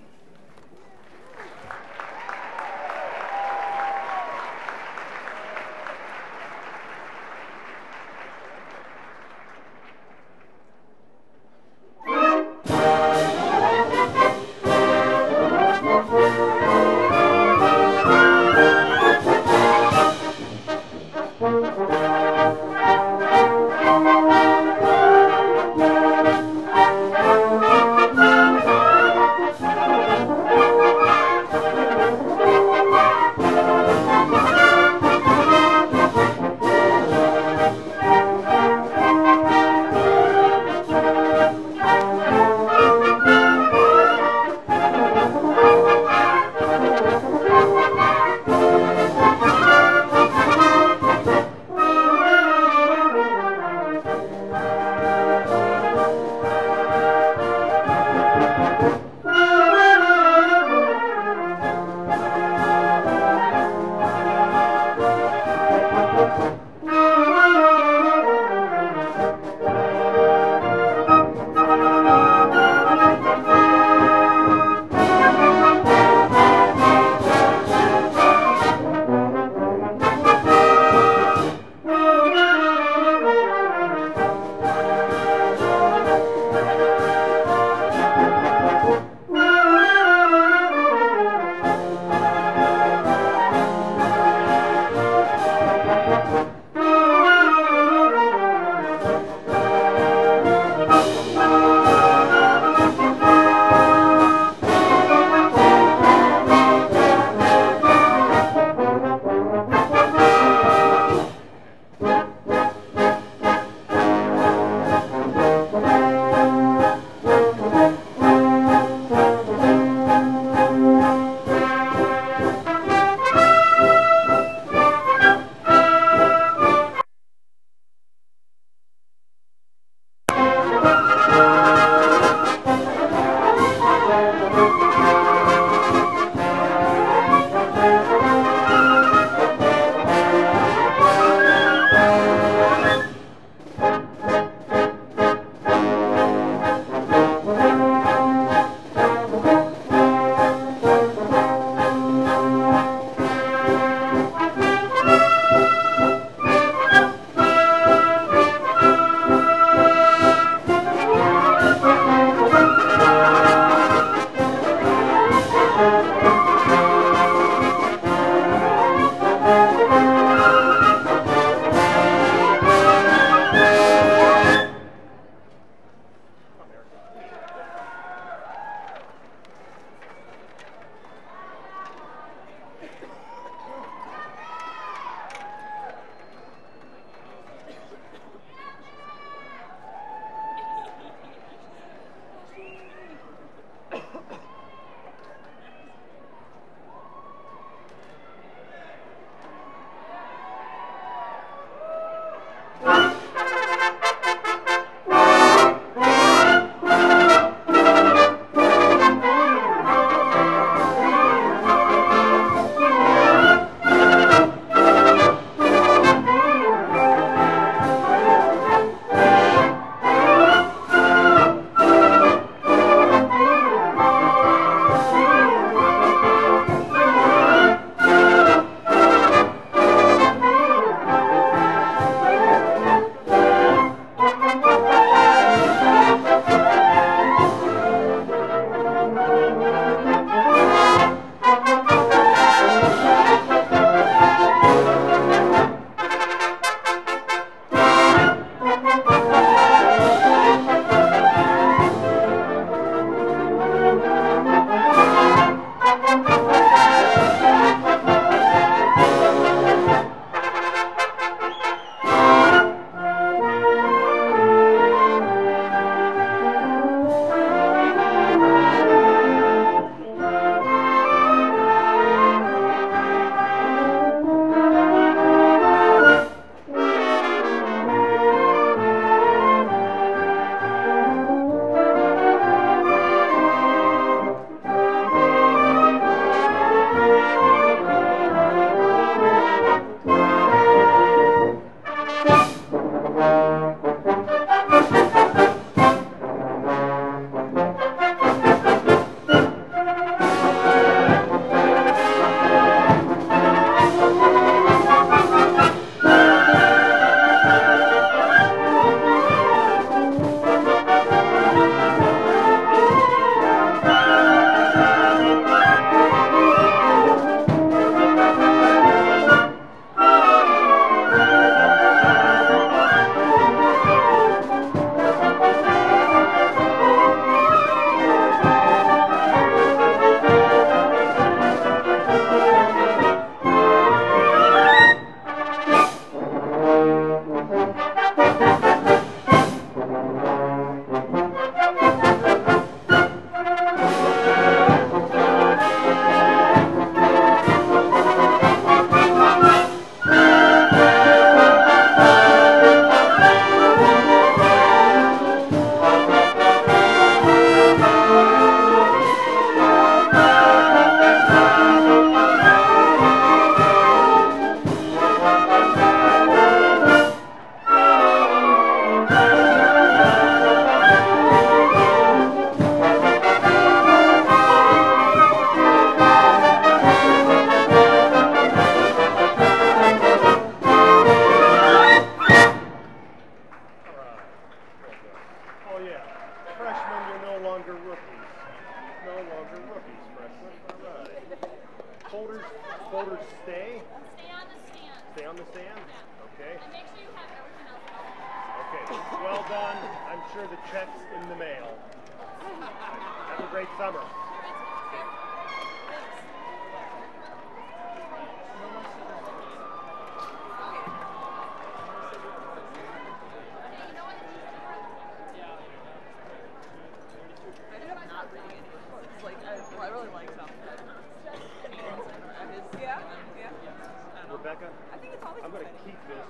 Speaker 18: piece, freshman. All right. Folders stay?
Speaker 19: Stay on the stand.
Speaker 18: Stay on the stand?
Speaker 19: Yeah.
Speaker 18: Okay.
Speaker 19: And make sure you have everything else.
Speaker 18: Okay. Well done. I'm sure the check's in the mail. Have a great summer.
Speaker 20: I really like them.
Speaker 18: Rebecca?
Speaker 20: I think it's always
Speaker 18: I'm going to keep this